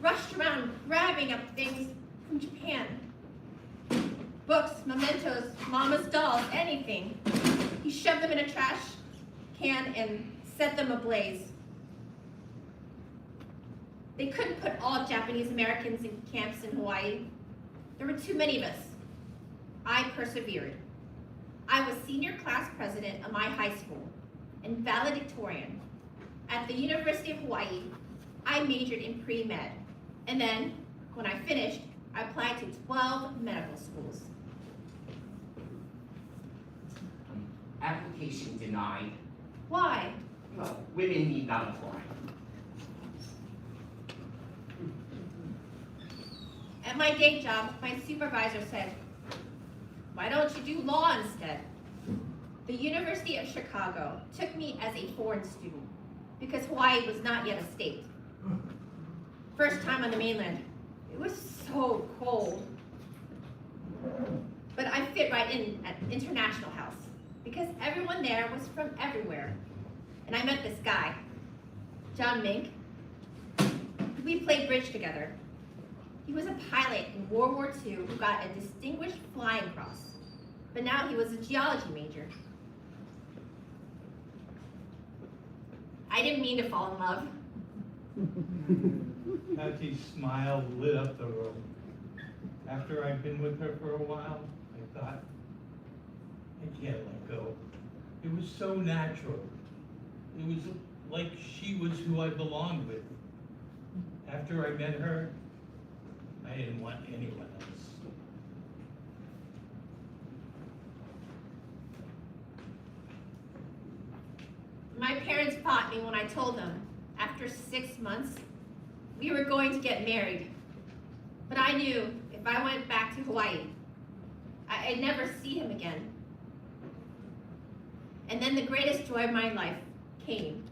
rushed around grabbing up things from Japan. Books, mementos, mama's dolls, anything. He shoved them in a trash can and set them ablaze. They couldn't put all Japanese Americans in camps in Hawaii. There were too many of us. I persevered. I was senior class president of my high school and valedictorian. At the University of Hawaii, I majored in pre-med. And then, when I finished, I applied to 12 medical schools. Application denied. Why? Well, women need not apply. At my day job, my supervisor said, "Why don't you do law instead?" The University of Chicago took me as a foreign student because Hawaii was not yet a state. First time on the mainland, it was so cold. But I fit right in at International House because everyone there was from everywhere. And I met this guy, John Mink. We played bridge together. He was a pilot in World War II who got a distinguished flying cross, but now he was a geology major. I didn't mean to fall in love. Patsy's smile lit up the room. After I'd been with her for a while, I thought, I can't let go. It was so natural. It was like she was who I belonged with. After I met her, I didn't want anyone else. My parents fought me when I told them, after 6 months, we were going to get married. But I knew if I went back to Hawaii, I'd never see him again. And then the greatest joy of my life came,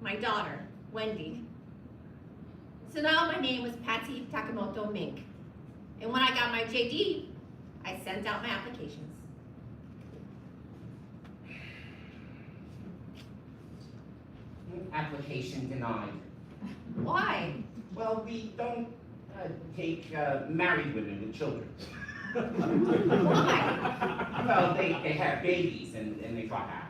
my daughter, Wendy. So now my name was Patsy Takemoto Mink. And when I got my JD, I sent out my applications. Application denied. Why? Well, we don't take married women with children. Why? Well, they have babies and they drop out.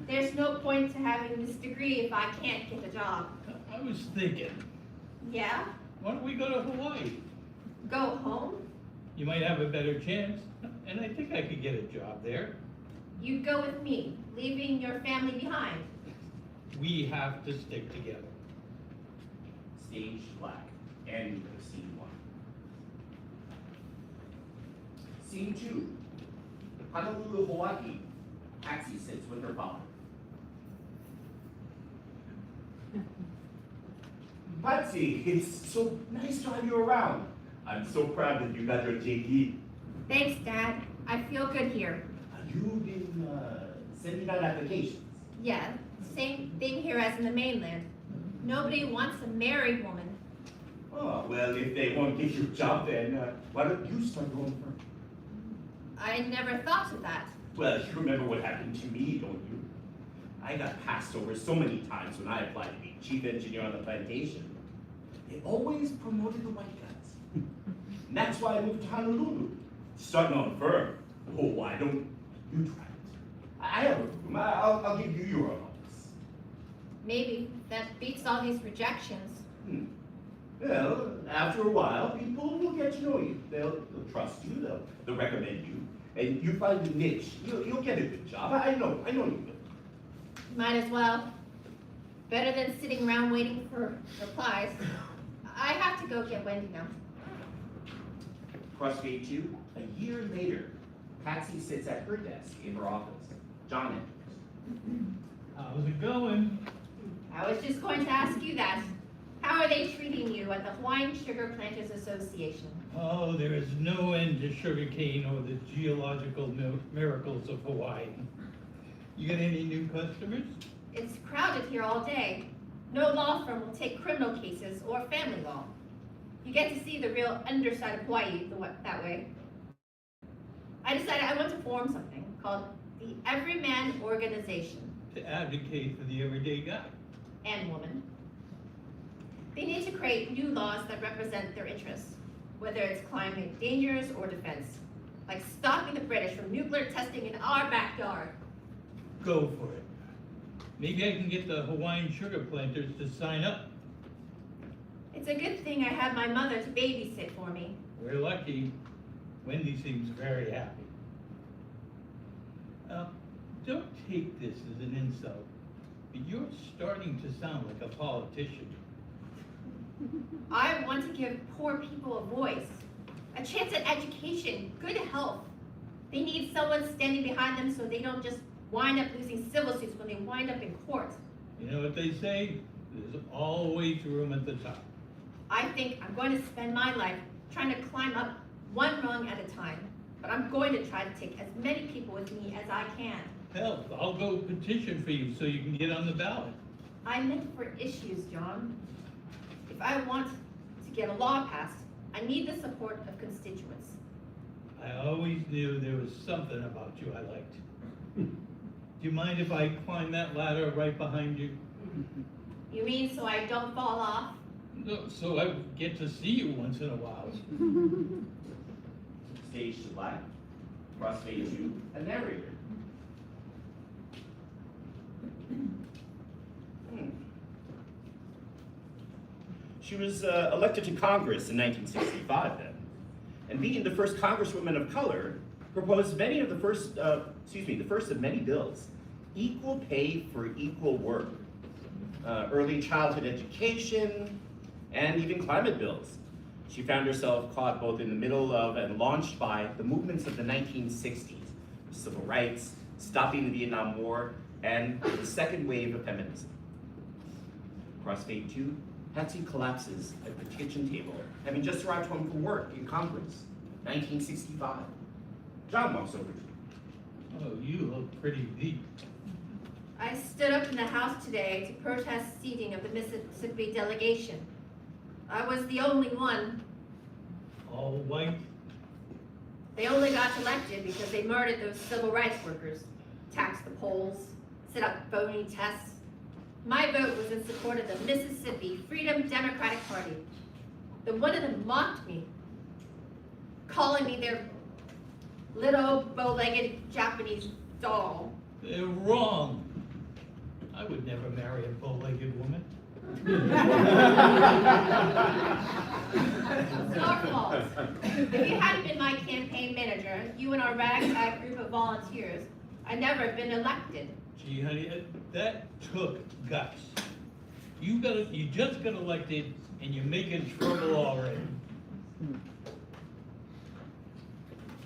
There's no point to having this degree if I can't get a job. I was thinking, Yeah? why don't we go to Hawaii? Go home? You might have a better chance, and I think I could get a job there. You go with me, leaving your family behind. We have to stick together. Stage black. End of scene 1. Scene 2. Honolulu, Hawaii. Patsy sits with her father. Patsy, it's so nice to have you around. I'm so proud that you got your JD. Thanks, Dad. I feel good here. You've been sending out applications. Yeah, same thing here as in the mainland. Nobody wants a married woman. Oh, well, if they won't give you a job, then why don't you start going first? I never thought of that. Well, you remember what happened to me, don't you? I got passed over so many times when I applied to be chief engineer on the plantation. They always promoted the white guys. And that's why I moved to Honolulu. Starting on firm. Oh, why don't you try it? I have a room. I'll give you your own office. Maybe that beats all these rejections. Well, after a while, people will get to know you. They'll trust you. They'll recommend you. And you find a niche. You'll get a good job. I know you will. Might as well. Better than sitting around waiting for replies. I have to go get Wendy now. Crossway 2, a year later, Patsy sits at her desk in her office. John enters. How's it going? I was just going to ask you that. How are they treating you at the Hawaiian Sugar Planters Association? Oh, there is no end to sugarcane or the geological miracles of Hawaii. You got any new customers? It's crowded here all day. No law firm will take criminal cases or family law. You get to see the real underside of Hawaii that way. I decided I want to form something called the Everyman Organization. To advocate for the everyday guy. And woman. They need to create new laws that represent their interests, whether it's climate dangers or defense, like stopping the British from nuclear testing in our backyard. Go for it. Maybe I can get the Hawaiian sugar planters to sign up. It's a good thing I have my mother to babysit for me. We're lucky. Wendy seems very happy. Don't take this as an insult, but you're starting to sound like a politician. I want to give poor people a voice, a chance at education, good health. They need someone standing behind them so they don't just wind up losing civil suits when they wind up in court. You know what they say? There's always room at the top. I think I'm going to spend my life trying to climb up one rung at a time, but I'm going to try to take as many people with me as I can. Hell, I'll go petition for you so you can get on the ballot. I meant for issues, John. If I want to get a law passed, I need the support of constituents. I always knew there was something about you I liked. Do you mind if I climb that ladder right behind you? You mean so I don't fall off? No, so I get to see you once in a while. Stage to black, crossfade to a narrator. She was elected to Congress in 1965 then, and being the first Congresswoman of color, proposed many of the first of many bills, equal pay for equal work, early childhood education, and even climate bills. She found herself caught both in the middle of and launched by the movements of the 1960s, civil rights, stopping the Vietnam War, and the second wave of feminism. Crossfade 2, Patsy collapses at the kitchen table, having just arrived home from work in Congress, 1965. John walks over to her. Oh, you look pretty deep. I stood up in the House today to protest seating of the Mississippi delegation. I was the only one. All white? They only got elected because they murdered those civil rights workers, taxed the polls, set up phony tests. My vote was in support of the Mississippi Freedom Democratic Party. Then one of them mocked me, calling me their little bow-legged Japanese doll. They're wrong. I would never marry a bow-legged woman. It's our fault. If you hadn't been my campaign manager, you and our ragtag group of volunteers, I'd never have been elected. Gee, honey, that took guts. You just got elected and you're making trouble already.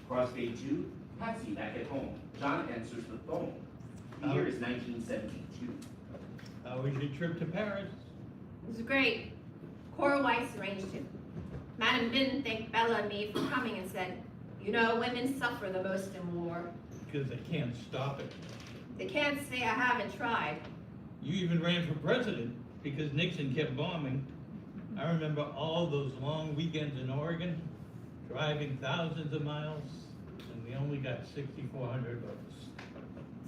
Crossfade 2, Patsy back at home. John answers the phone. The year is 1972. How was your trip to Paris? It was great. Cora Weiss arranged it. Madam Bin thanked Bella and me for coming and said, you know, women suffer the most in war. Because they can't stop it. They can't say I haven't tried. You even ran for president because Nixon kept bombing. I remember all those long weekends in Oregon, driving thousands of miles, and we only got 6,400 votes.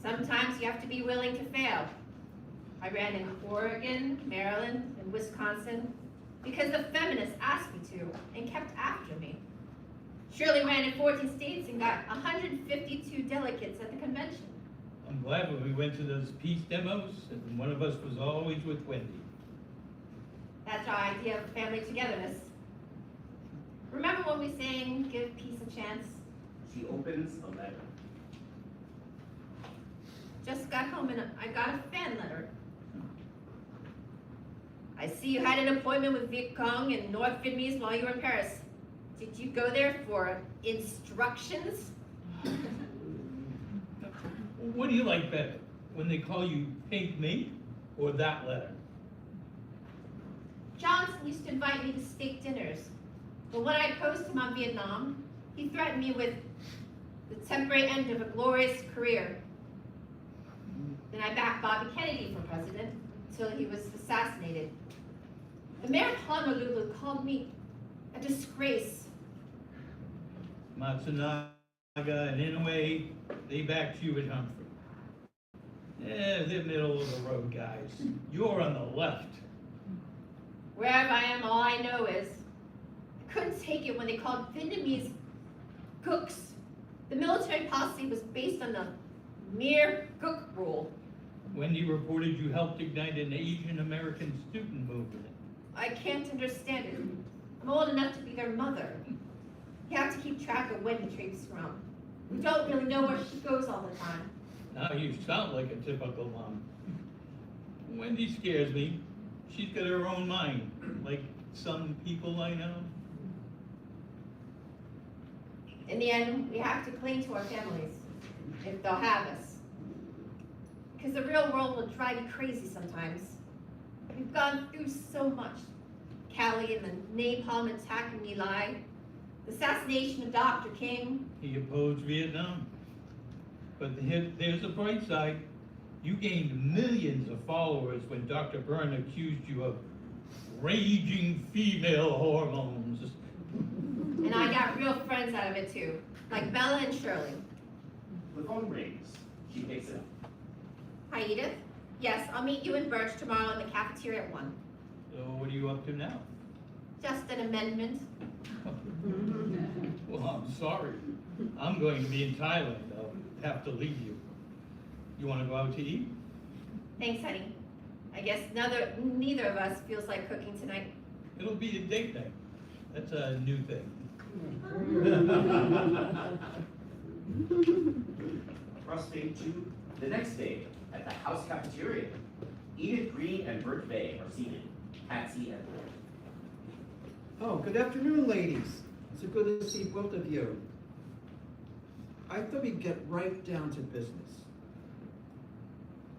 Sometimes you have to be willing to fail. I ran in Oregon, Maryland, and Wisconsin because the feminists asked me to and kept after me. Shirley ran in 14 states and got 152 delegates at the convention. I'm glad when we went to those peace demos, and one of us was always with Wendy. That's our idea of family togetherness. Remember when we sang, give peace a chance? She opens a letter. Just got home and I got a fan letter. I see you had an appointment with Viet Cong and North Vietnamese while you were in Paris. Did you go there for instructions? What do you like better, when they call you Pink Mink or that letter? Johnson used to invite me to state dinners, but when I opposed him on Vietnam, he threatened me with the temporary end of a glorious career. Then I backed Bobby Kennedy for president until he was assassinated. The mayor of Honolulu called me a disgrace. Matsunaga and Inoue, they backed you at Humphrey. Yeah, they're middle of the road guys. You're on the left. Wherever I am, all I know is I couldn't take it when they called Vietnamese gooks. The military policy was based on the mere gook rule. Wendy reported you helped ignite an Asian American student movement. I can't understand it. I'm old enough to be their mother. You have to keep track of when he treats around. We don't really know where she goes all the time. Now you sound like a typical mom. Wendy scares me. She's got her own mind, like some people I know. In the end, we have to cling to our families, if they'll have us. Because the real world will drive you crazy sometimes. We've gone through so much. Cali and the napalm attack in Eli, the assassination of Dr. King. He opposed Vietnam. But there's a bright side. You gained millions of followers when Dr. Byrne accused you of raging female hormones. And I got real friends out of it too, like Bella and Shirley. The phone rings. She picks it up. Hi, Edith. Yes, I'll meet you in Birch tomorrow in the cafeteria at 1. So what are you up to now? Just an amendment. Well, I'm sorry. I'm going to be in Thailand. I'll have to leave you. You want to go out to eat? Thanks, honey. I guess neither of us feels like cooking tonight. It'll be a date night. That's a new thing. Crossways 2, the next day, at the house cafeteria, Edith Green and Birch Bayh are seated. Patsy and Oh, good afternoon, ladies. It's so good to see both of you. I thought we'd get right down to business.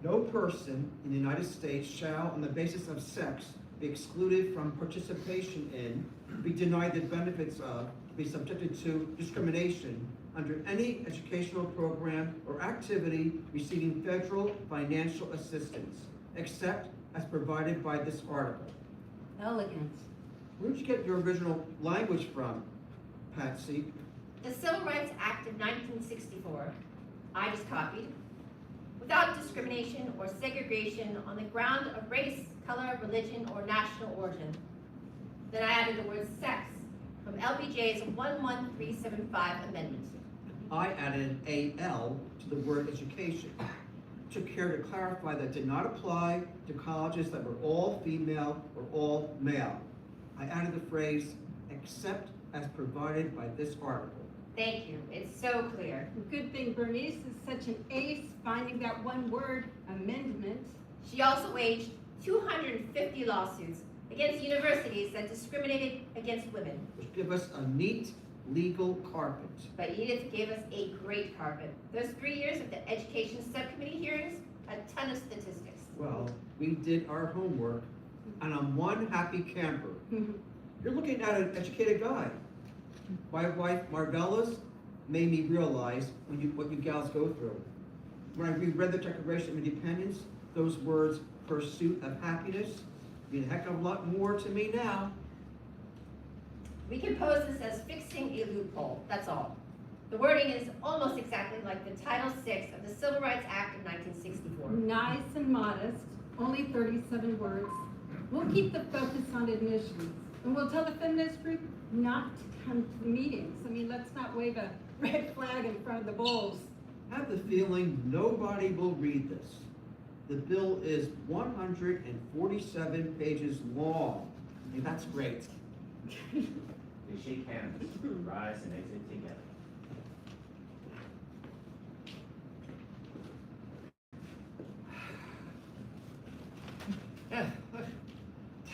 No person in the United States shall, on the basis of sex, be excluded from participation in, be denied the benefits of, be subjected to discrimination under any educational program or activity receiving federal financial assistance, except as provided by this article. Elegant. Where'd you get your original language from, Patsy? The Civil Rights Act of 1964, I just copied, without discrimination or segregation on the ground of race, color, religion, or national origin. Then I added the word sex from LBJ's 11375 amendment. I added AL to the word education. Took care to clarify that did not apply to colleges that were all female or all male. I added the phrase, except as provided by this article. Thank you, it's so clear. Good thing Bernice is such an ace finding that one word, amendment. She also waged 250 lawsuits against universities that discriminated against women. Which give us a neat legal carpet. But Edith gave us a great carpet. Those 3 years of the education subcommittee hearings, a ton of statistics. Well, we did our homework, and I'm one happy camper. You're looking at an educated guy. My wife, Marvella's, made me realize what you gals go through. When I reread the Declaration of Independence, those words, pursuit of happiness, mean a heck of a lot more to me now. We can pose this as fixing a loophole, that's all. The wording is almost exactly like the Title VI of the Civil Rights Act of 1964. Nice and modest, only 37 words. We'll keep the focus on admissions, and we'll tell the feminist group not to come to the meetings. I mean, let's not wave a red flag in front of the bowls. I have the feeling nobody will read this. The bill is 147 pages long, and that's great. they shake hands, rise and exit together.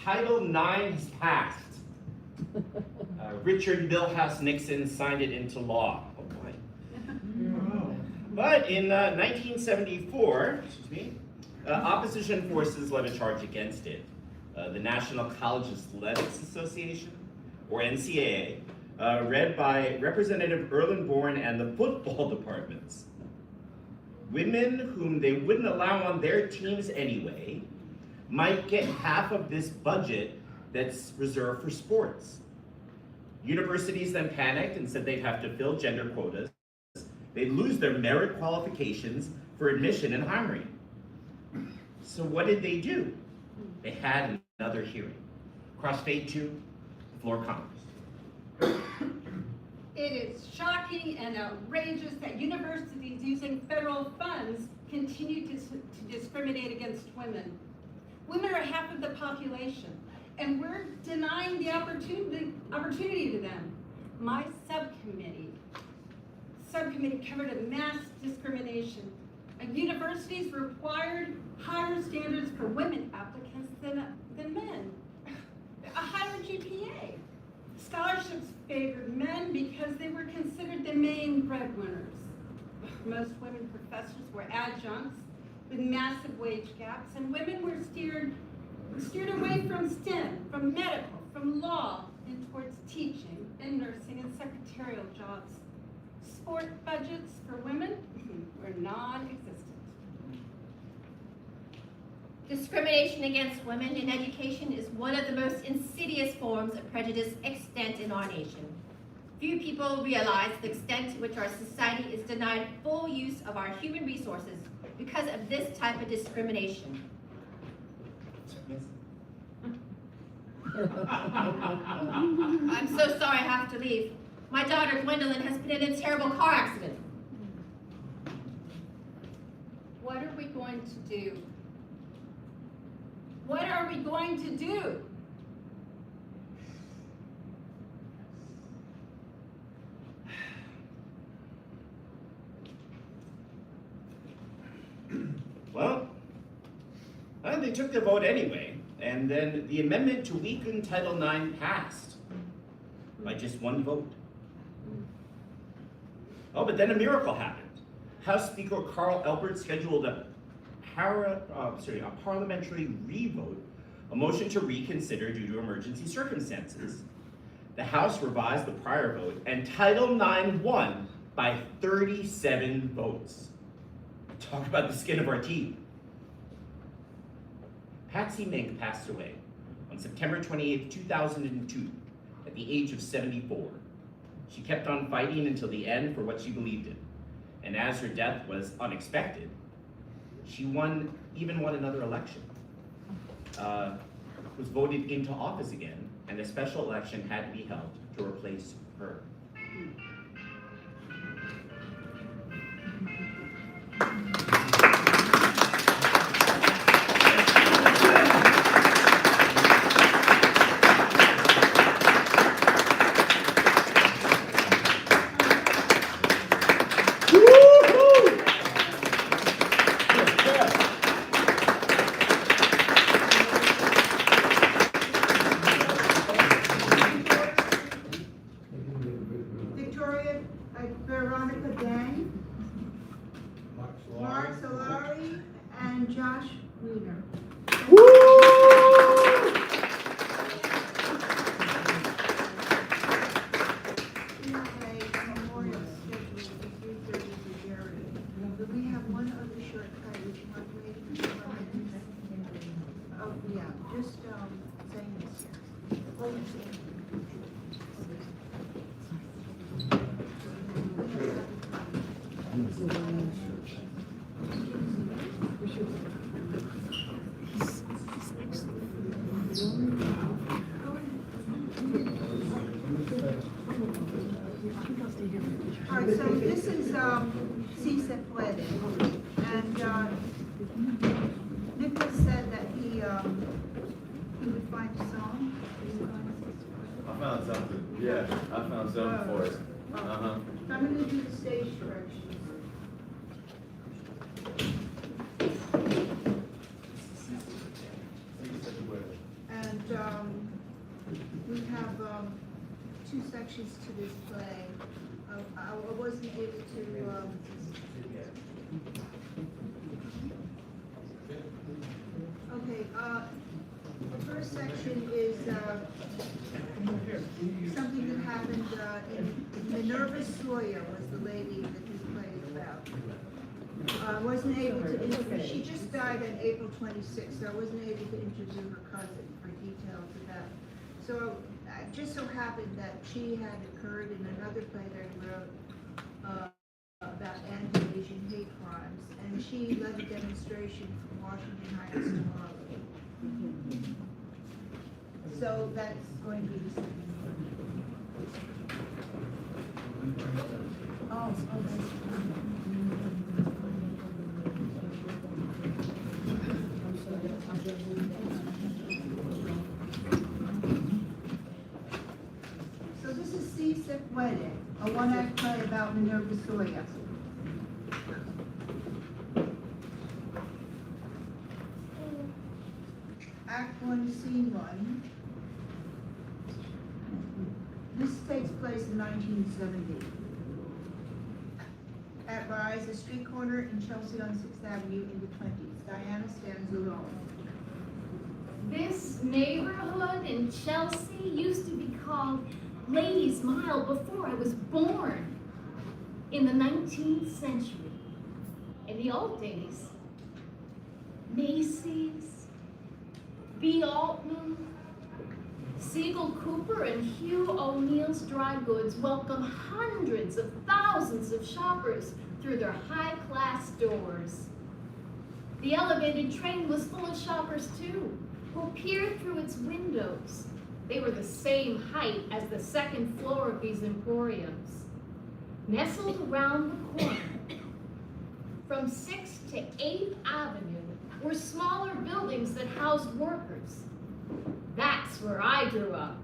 Title IX has passed. Richard Milhouse Nixon signed it into law. Oh boy. But in 1974, opposition forces led a charge against it. The National College Athletics Association, or NCAA, led by Representative Erlenborn and the football departments. Women whom they wouldn't allow on their teams anyway might get half of this budget that's reserved for sports. Universities then panicked and said they'd have to fill gender quotas. They'd lose their merit qualifications for admission and hiring. So what did they do? They had another hearing. Crossways 2, the floor of Congress. It is shocking and outrageous that universities using federal funds continue to discriminate against women. Women are half of the population, and we're denying the opportunity to them. My subcommittee covered a mass discrimination. Universities required higher standards for women applicants than favored men because they were considered the main breadwinners. Most women professors were adjuncts with massive wage gaps, and women were steered away from STEM, from medical, from law, and towards teaching and nursing and secretarial jobs. Sport budgets for women were non-existent. Discrimination against women in education is one of the most insidious forms of prejudice extant in our nation. Few people realize the extent to which our society is denied full use of our human resources because of this type of discrimination. I'm so sorry I have to leave. My daughter Gwendolyn has been in a terrible car accident. What are we going to do? What are we going to do? Well, they took their vote anyway, and then the amendment to weaken Title IX passed by just one vote. Oh, but then a miracle happened. House Speaker Carl Albert scheduled a parliamentary revote, a motion to reconsider due to emergency circumstances. The House revised the prior vote, and Title IX won by 37 votes. Talk about the skin of our teeth. Patsy Mink passed away on September 28, 2002, at the age of 74. She kept on fighting until the end for what she believed in. And as her death was unexpected, she even won another election. Was voted into office again, and a special election had to be held to replace her. Alright, so this is Puede, and Nicholas said that he would find a song. I found something. Yeah, I found something for it. I'm going to do the stage directions. And we have two sections to this play. I wasn't able to. Okay. The first section is something that happened in Minerva Solla was the lady that this play is about. I wasn't able to interview. She just died on April 26th, so I wasn't able to interview her cousin for details of that. So it just so happened that she had occurred in another play that I wrote about anti-Asian hate crimes, and she led a demonstration from Washington Heights to Harlem. So that's going to be the second one. Oh, so this is Puede, a one-act play about Minerva Solla. Act 1, Scene 1. This takes place place in 1970. At Rise, a street corner in Chelsea on 6th Avenue in the 20s. Diana stands alone. This neighborhood in Chelsea used to be called Ladies' Mile before I was born in the 19th century. In the old days, Macy's, B. Altman, Siegel Cooper, and Hugh O'Neill's Dry Goods welcome hundreds of thousands of shoppers through their high-class doors. The elevated train was full of shoppers too, who peered through its windows. They were the same height as the second floor of these emporiums. Nestled around the corner, from 6th to 8th Avenue, were smaller buildings that housed workers. That's where I grew up.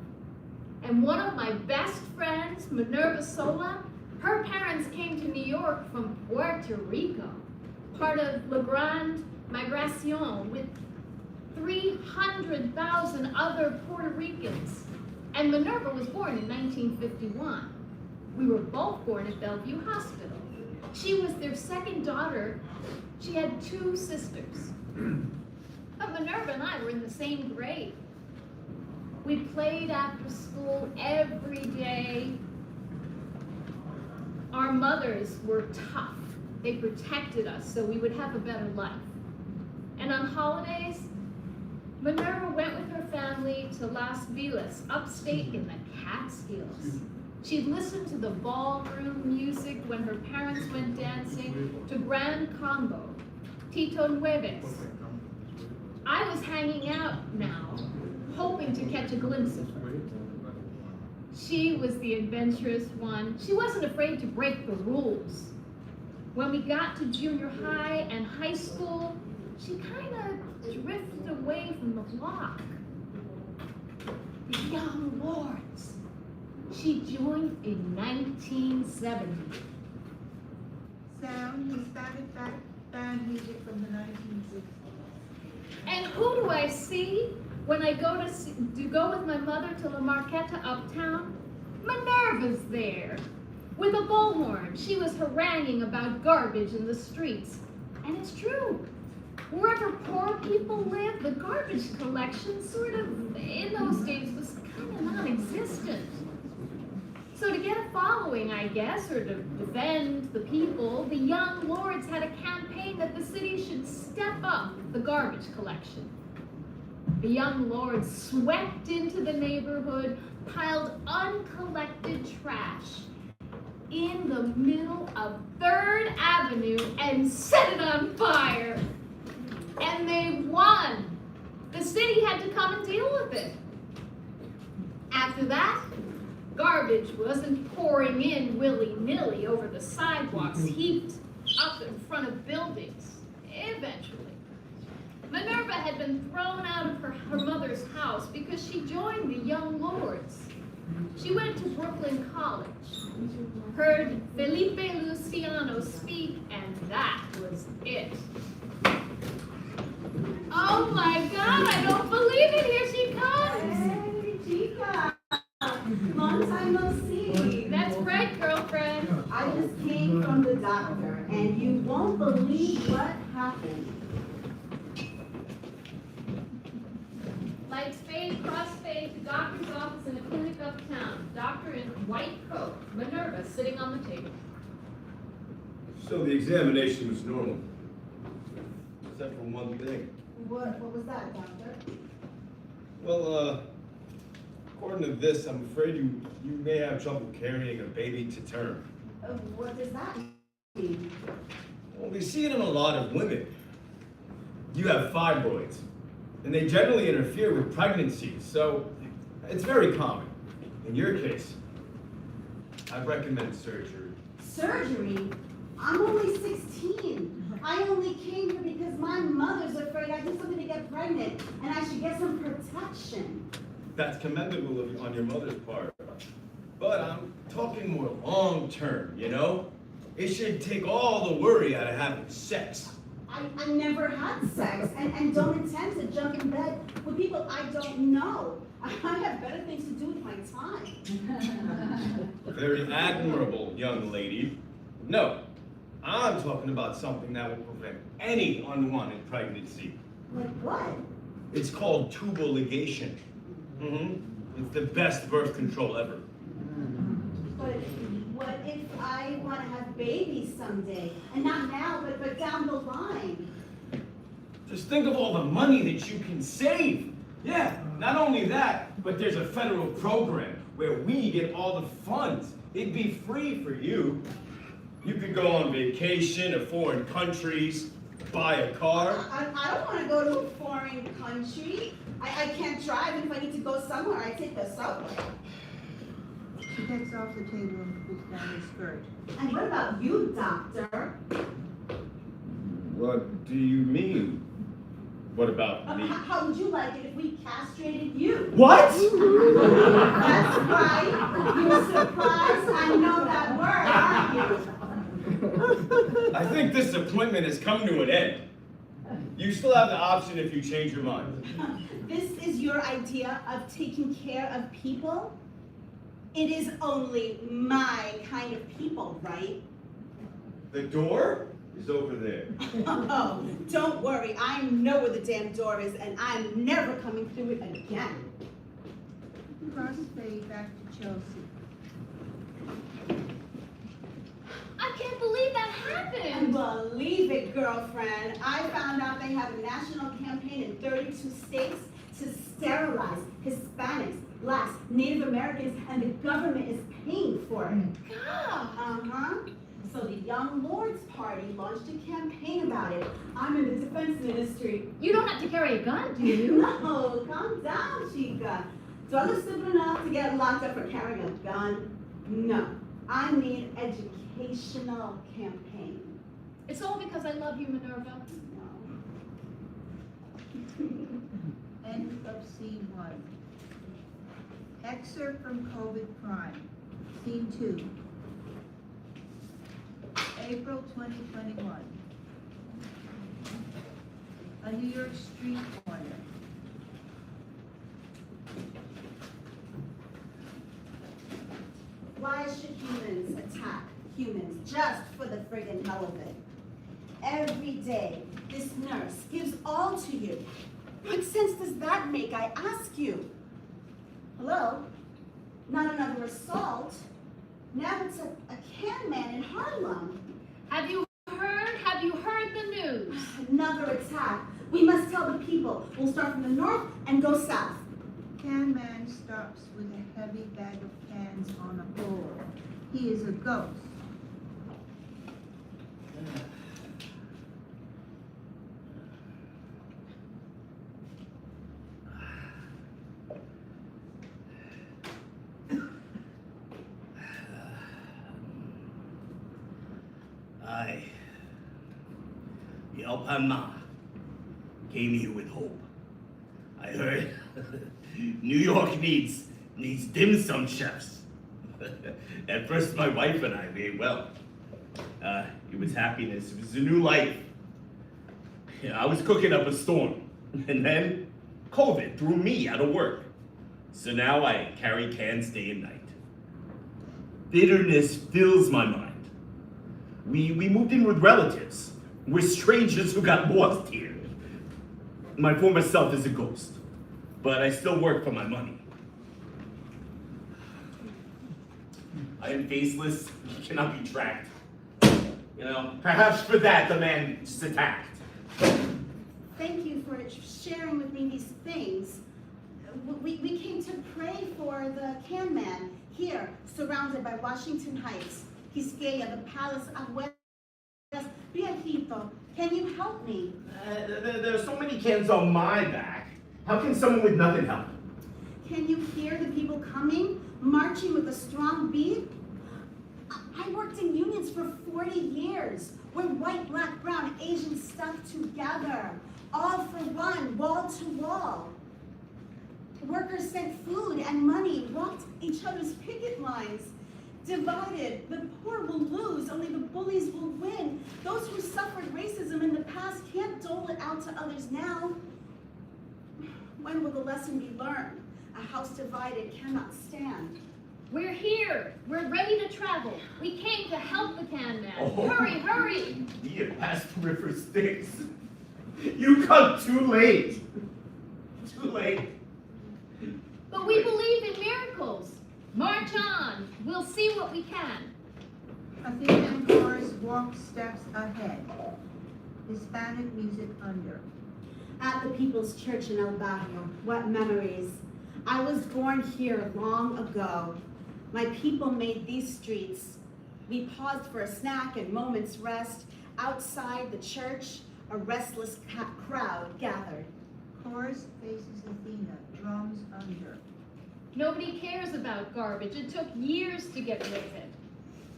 And one of my best friends, Minerva Solla, her parents came to New York from Puerto Rico, part of La Grande Migration, with 300,000 other Puerto Ricans. And Minerva was born in 1951. We were both born at Bellevue Hospital. She was their second daughter. She had 2 sisters. But Minerva and I were in the same grade. We played after school every day. Our mothers were tough. They protected us so we would have a better life. And on holidays, Minerva went with her family to Las Vegas, upstate in the Catskills. She'd listen to the ballroom music when her parents went dancing to Grand Combo, Tito Nueves. I was hanging out now, hoping to catch a glimpse of her. She was the adventurous one. She wasn't afraid to break the rules. When we got to junior high and high school, she kind of drifted away from the block. The Young Lords. She joined in 1970. Sound, Hispanic band music from the 1960s. And who do I see when I go go with my mother to La Marqueta uptown? Minerva's there with a bullhorn. She was haranguing about garbage in the streets. And it's true. Wherever poor people live, the garbage collection sort of, in those days, was kind of non-existent. So to get a following, I guess, or to defend the people, the Young Lords had a campaign that the city should step up the garbage collection. The Young Lords swept into the neighborhood, piled uncollected trash in the middle of 3rd Avenue and set it on fire. And they won. The city had to come and deal with it. After that, garbage wasn't pouring in willy-nilly over the sidewalks heaped up in front of buildings. Eventually, Minerva had been thrown out of her mother's house because she joined the Young Lords. She went to Brooklyn College, heard Felipe Luciano speak, and that was it. Oh my God, I don't believe it, here she comes! Hey, Chica! Long time no see. That's right, girlfriend. I just came from the doctor, and you won't believe what happened. Like spade, cross spade, to doctor's office in a clinic uptown. Doctor in white coat. Minerva sitting on the table. So the examination was normal, except for one thing. What was that, doctor? Well, according to this, I'm afraid you may have trouble carrying a baby to term. What does that mean? Well, we see it in a lot of women. You have fibroids, and they generally interfere with pregnancy, so it's very common. In your case, I recommend surgery. Surgery? I'm only 16. I only came here because my mother's afraid I do something to get pregnant, and I should get some protection. That's commendable on your mother's part. But I'm talking more long term, you know? It should take all the worry out of having sex. I never had sex and don't intend to jump in bed with people I don't know. I have better things to do with my time. Very admirable, young lady. No, I'm talking about something that will prevent any unwanted pregnancy. Like what? It's called tubal ligation. It's the best birth control ever. But what if I want to have babies someday? And not now, but down the line. Just think of all the money that you can save. Yeah, not only that, but there's a federal program where we get all the funds. It'd be free for you. You could go on vacation to foreign countries, buy a car. I don't want to go to a foreign country. I can't drive, and if I need to go somewhere, I take the subway. She takes off the table and pulls down her skirt. And what about you, doctor? What do you mean? What about me? How would you like it if we castrated you? What? That's right. You're surprised I know that word, aren't you? I think this appointment has come to an end. You still have the option if you change your mind. This is your idea of taking care of people? It is only my kind of people, right? The door is over there. Oh, don't worry. I know where the damn door is, and I'm never coming through it again. Crossway back to Chelsea. I can't believe that happened. Believe it, girlfriend. I found out they have a national campaign in 32 states to sterilize Hispanics, Blacks, Native Americans, and the government is paying for it. God. So the Young Lords Party launched a campaign about it. I'm in the defense ministry. You don't have to carry a gun, do you? No, calm down, Chica. Do I look stupid enough to get locked up for carrying a gun? No. I mean educational campaign. It's all because I love you, Minerva. End of scene 1. Excerpt from COVID Crime. Scene 2. April 2021. A New York street corner. Why should humans attack humans just for the friggin' hell of it? Every day, this nurse gives all to you. What sense does that make, I ask you? Hello? Not another assault. Now it's a can man in Harlem. Have you heard the news? Another attack. We must tell the people. We'll start from the north and go south. Can man stops with a heavy bag of cans on a pole. He is a ghost. The Alpama came here with hope. I heard New York needs dim sum chefs. At first, my wife and I ate well. It was happiness. It was a new life. I was cooking up a storm, and then COVID threw me out of work. So now I carry cans day and night. Bitterness fills my mind. We moved in with relatives. We're strangers who got lost here. My former self is a ghost, but I still work for my money. I am faceless, cannot be tracked. Perhaps for that the man just attacked. Thank you for sharing with me these things. We came to pray for the can man here, surrounded by Washington Heights, Quisqueya, the Palace of West. Viejito, can you help me? There are so many cans on my back. How can someone with nothing help? Can you hear the people coming, marching with a strong beat? I worked in unions for 40 years. We're white, black, brown, Asian stuck together. All for one, wall to wall. Workers sent food and money, walked each other's picket lines. Divided, the poor will lose, only the bullies will win. Those who suffered racism in the past can't dole it out to others now. When will the lesson be learned? A house divided cannot stand. We're here. We're ready to travel. We came to help the can man. Oh. Hurry, hurry. We have passed the river Styx. You come too late. Too late. But we believe in miracles. March on. We'll see what we can. Athena and chorus walk steps ahead. Hispanic music under. At the People's Church in El Barrio, what memories. I was born here long ago. My people made these streets. We paused for a snack and moment's rest. Outside the church, a restless crowd gathered. Chorus faces Athena, drums under. Nobody cares about garbage. It took years to get rid of it.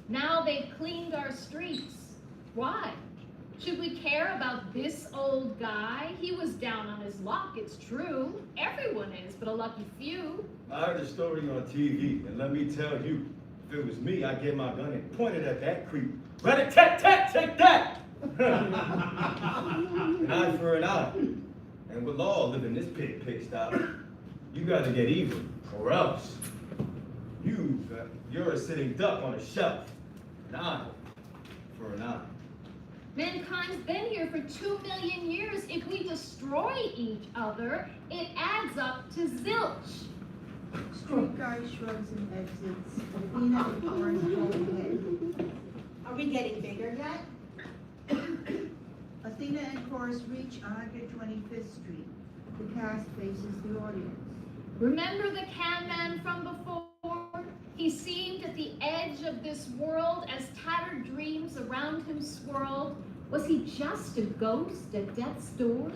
Now they've cleaned our streets. Why? Should we care about this old guy? He was down on his luck, it's true. Everyone is, but a lucky few. I heard the story on TV, and let me tell you, if it was me, I'd get my gun and point it at that creep. Rat-a-tat-tat, take that! An eye for an eye. And with law living this pigsty, you gotta get even, or else you're a sitting duck on a shelf. An eye for an eye. Mankind's been here for 2 million years. If we destroy each other, it adds up to zilch. Street guy shrugs and exits. Athena and chorus go ahead. Are we getting bigger yet? Athena and chorus reach 125th Street. The cast faces the audience. Remember the can man from before? He seemed at the edge of this world as tattered dreams around him swirled. Was he just a ghost at death's door?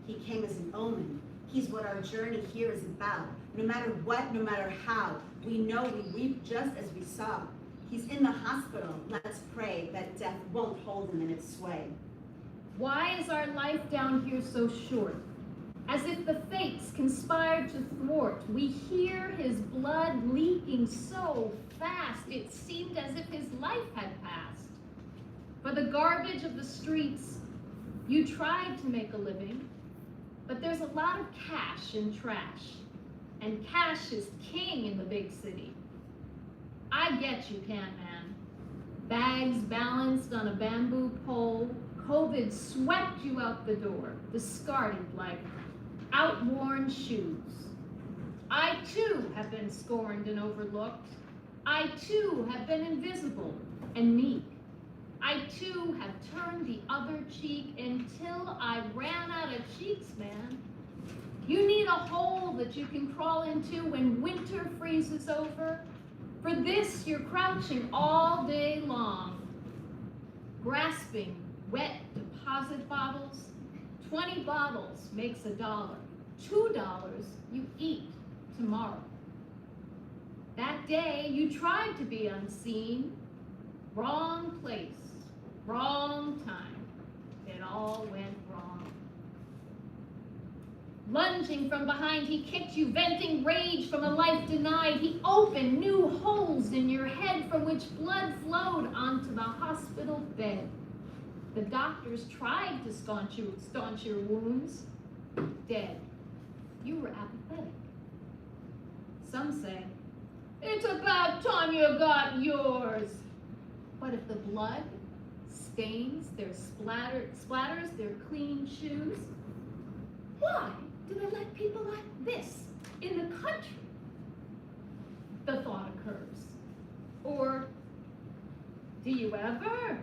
He came as an omen. He's what our journey here is about. No matter what, no matter how, we know we reap just as we sow. He's in the hospital. Let's pray that death won't hold him in its sway. Why is our life down here so short? As if the fates conspired to thwart. We hear his blood leaking so fast, it seemed as if his life had passed. For the garbage of the streets, you tried to make a living, but there's a lot of cash in trash, and cash is king in the big city. I get you, can man. Bags balanced on a bamboo pole, COVID swept you out the door, discarded like outworn shoes. I too have been scorned and overlooked. I too have been invisible and meek. I too have turned the other cheek until I ran out of cheeks, man. You need a hole that you can crawl into when winter freezes over. For this, you're crouching all day long, grasping wet deposit bottles. 20 bottles makes $1. $2 you eat tomorrow. That day you tried to be unseen. Wrong place, wrong time. It all went wrong. Lunging from behind, he kicked you, venting rage from a life denied. He opened new holes in your head from which blood flowed onto the hospital bed. The doctors tried to staunch your wounds. Dead. You were apathetic. Some say, it's about time you got yours. But if the blood stains their splatters their clean shoes, why do they let people like this in the country? The thought occurs. Or do you ever?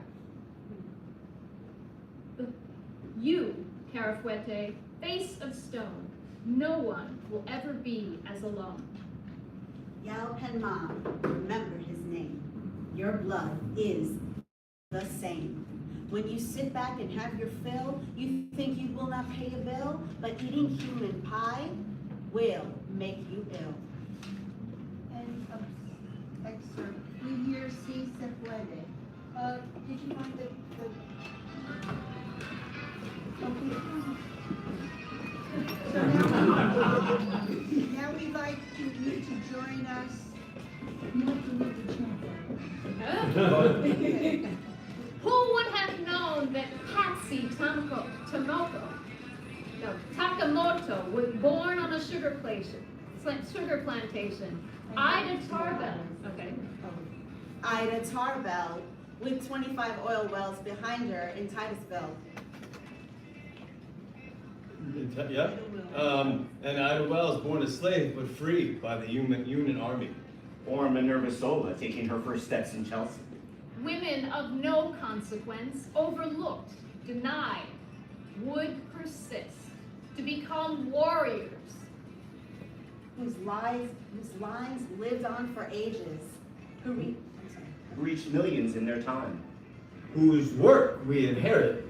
You, Carafuete, face of stone, no one will ever be as alone. Yelp and Mom, remember his name. Your blood is the same. When you sit back and have your fill, you think you will not pay a bill, but eating human pie will make you ill. And excerpt. We hear Si se puede. Did you find the so now we'd like you to join us Who would have known that Patsy Takemoto was born on a sugar plantation? Ida Tarbell. Okay. Ida Tarbell, with 25 oil wells behind her in Titusville. Yeah. And Ida Wells, born a slave but free by the Union Army. Or Minerva Solla taking her first steps in Chelsea. Women of no consequence, overlooked, denied, would persist to become warriors. Whose lines lived on for ages. Who reached millions in their time. Whose work we inherit.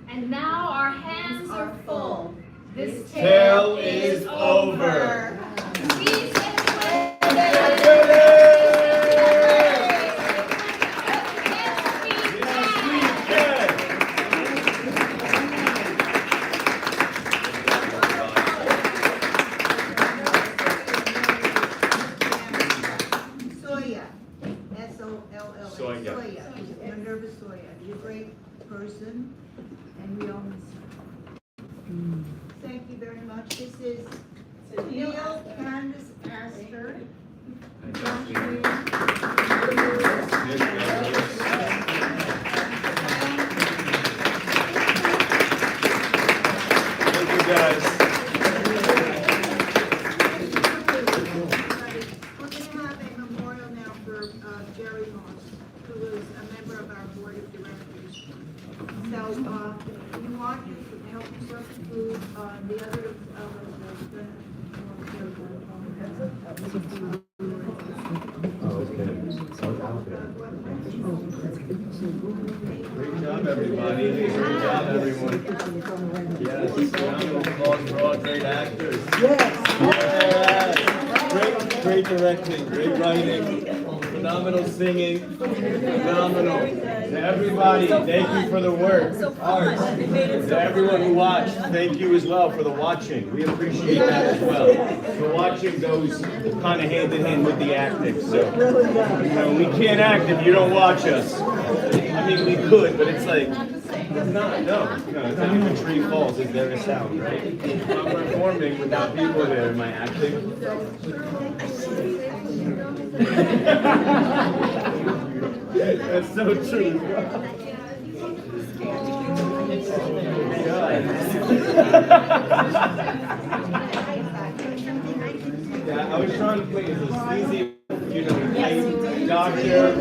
And now our hands are full. This tale is over. Solla, S-O-L-L-A, Solla. Solla, Minerva Solla. You're a great person, and we all miss you. Thank you very much. This is Neil Candace Astor. Thank you, guys. We're going to have a memorial now for Jerry Moss, who was a member of our board of directors. So, if you want, you can help yourself to food. The other, Great job, everybody. Great job, everyone. Yes, round of applause for all great actors. Yes. Great directing, great writing, phenomenal singing, phenomenal. To everybody, thank you for the work. Art. To everyone who watched, thank you as well for the watching. We appreciate that as well. The watching goes kind of hand in hand with the acting. So, we can't act if you don't watch us. I mean, we could, but it's like, it's not, no. It's like if a tree falls, is there a sound, right? If I'm performing without people there, am I acting? That's so true. Yeah, I was trying to play as a sleazy, doctor,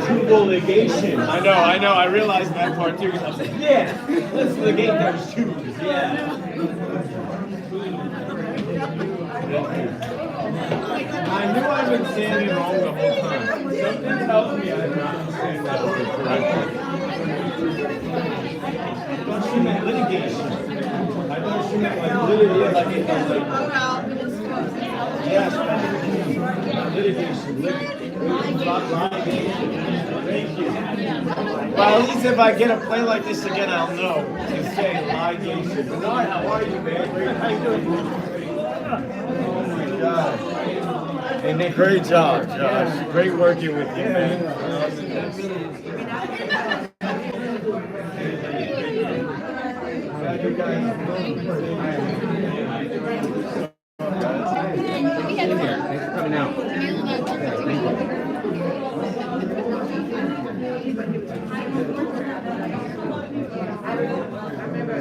true litigation. I know, I realized that part too. I was like, yeah, let's litigate those shoes, yeah. I knew I've been saying it wrong the whole time. Something tells me I'm not saying that word correctly. I thought she meant litigation. I thought she meant like literally like yes, litigation. Thank you. Well, at least if I get a play like this again, I'll know to say litigation. Bernard, how are you, man? How you doing? Oh my God. And then great job, Josh. Great working with you, man. Thanks for coming out. I remember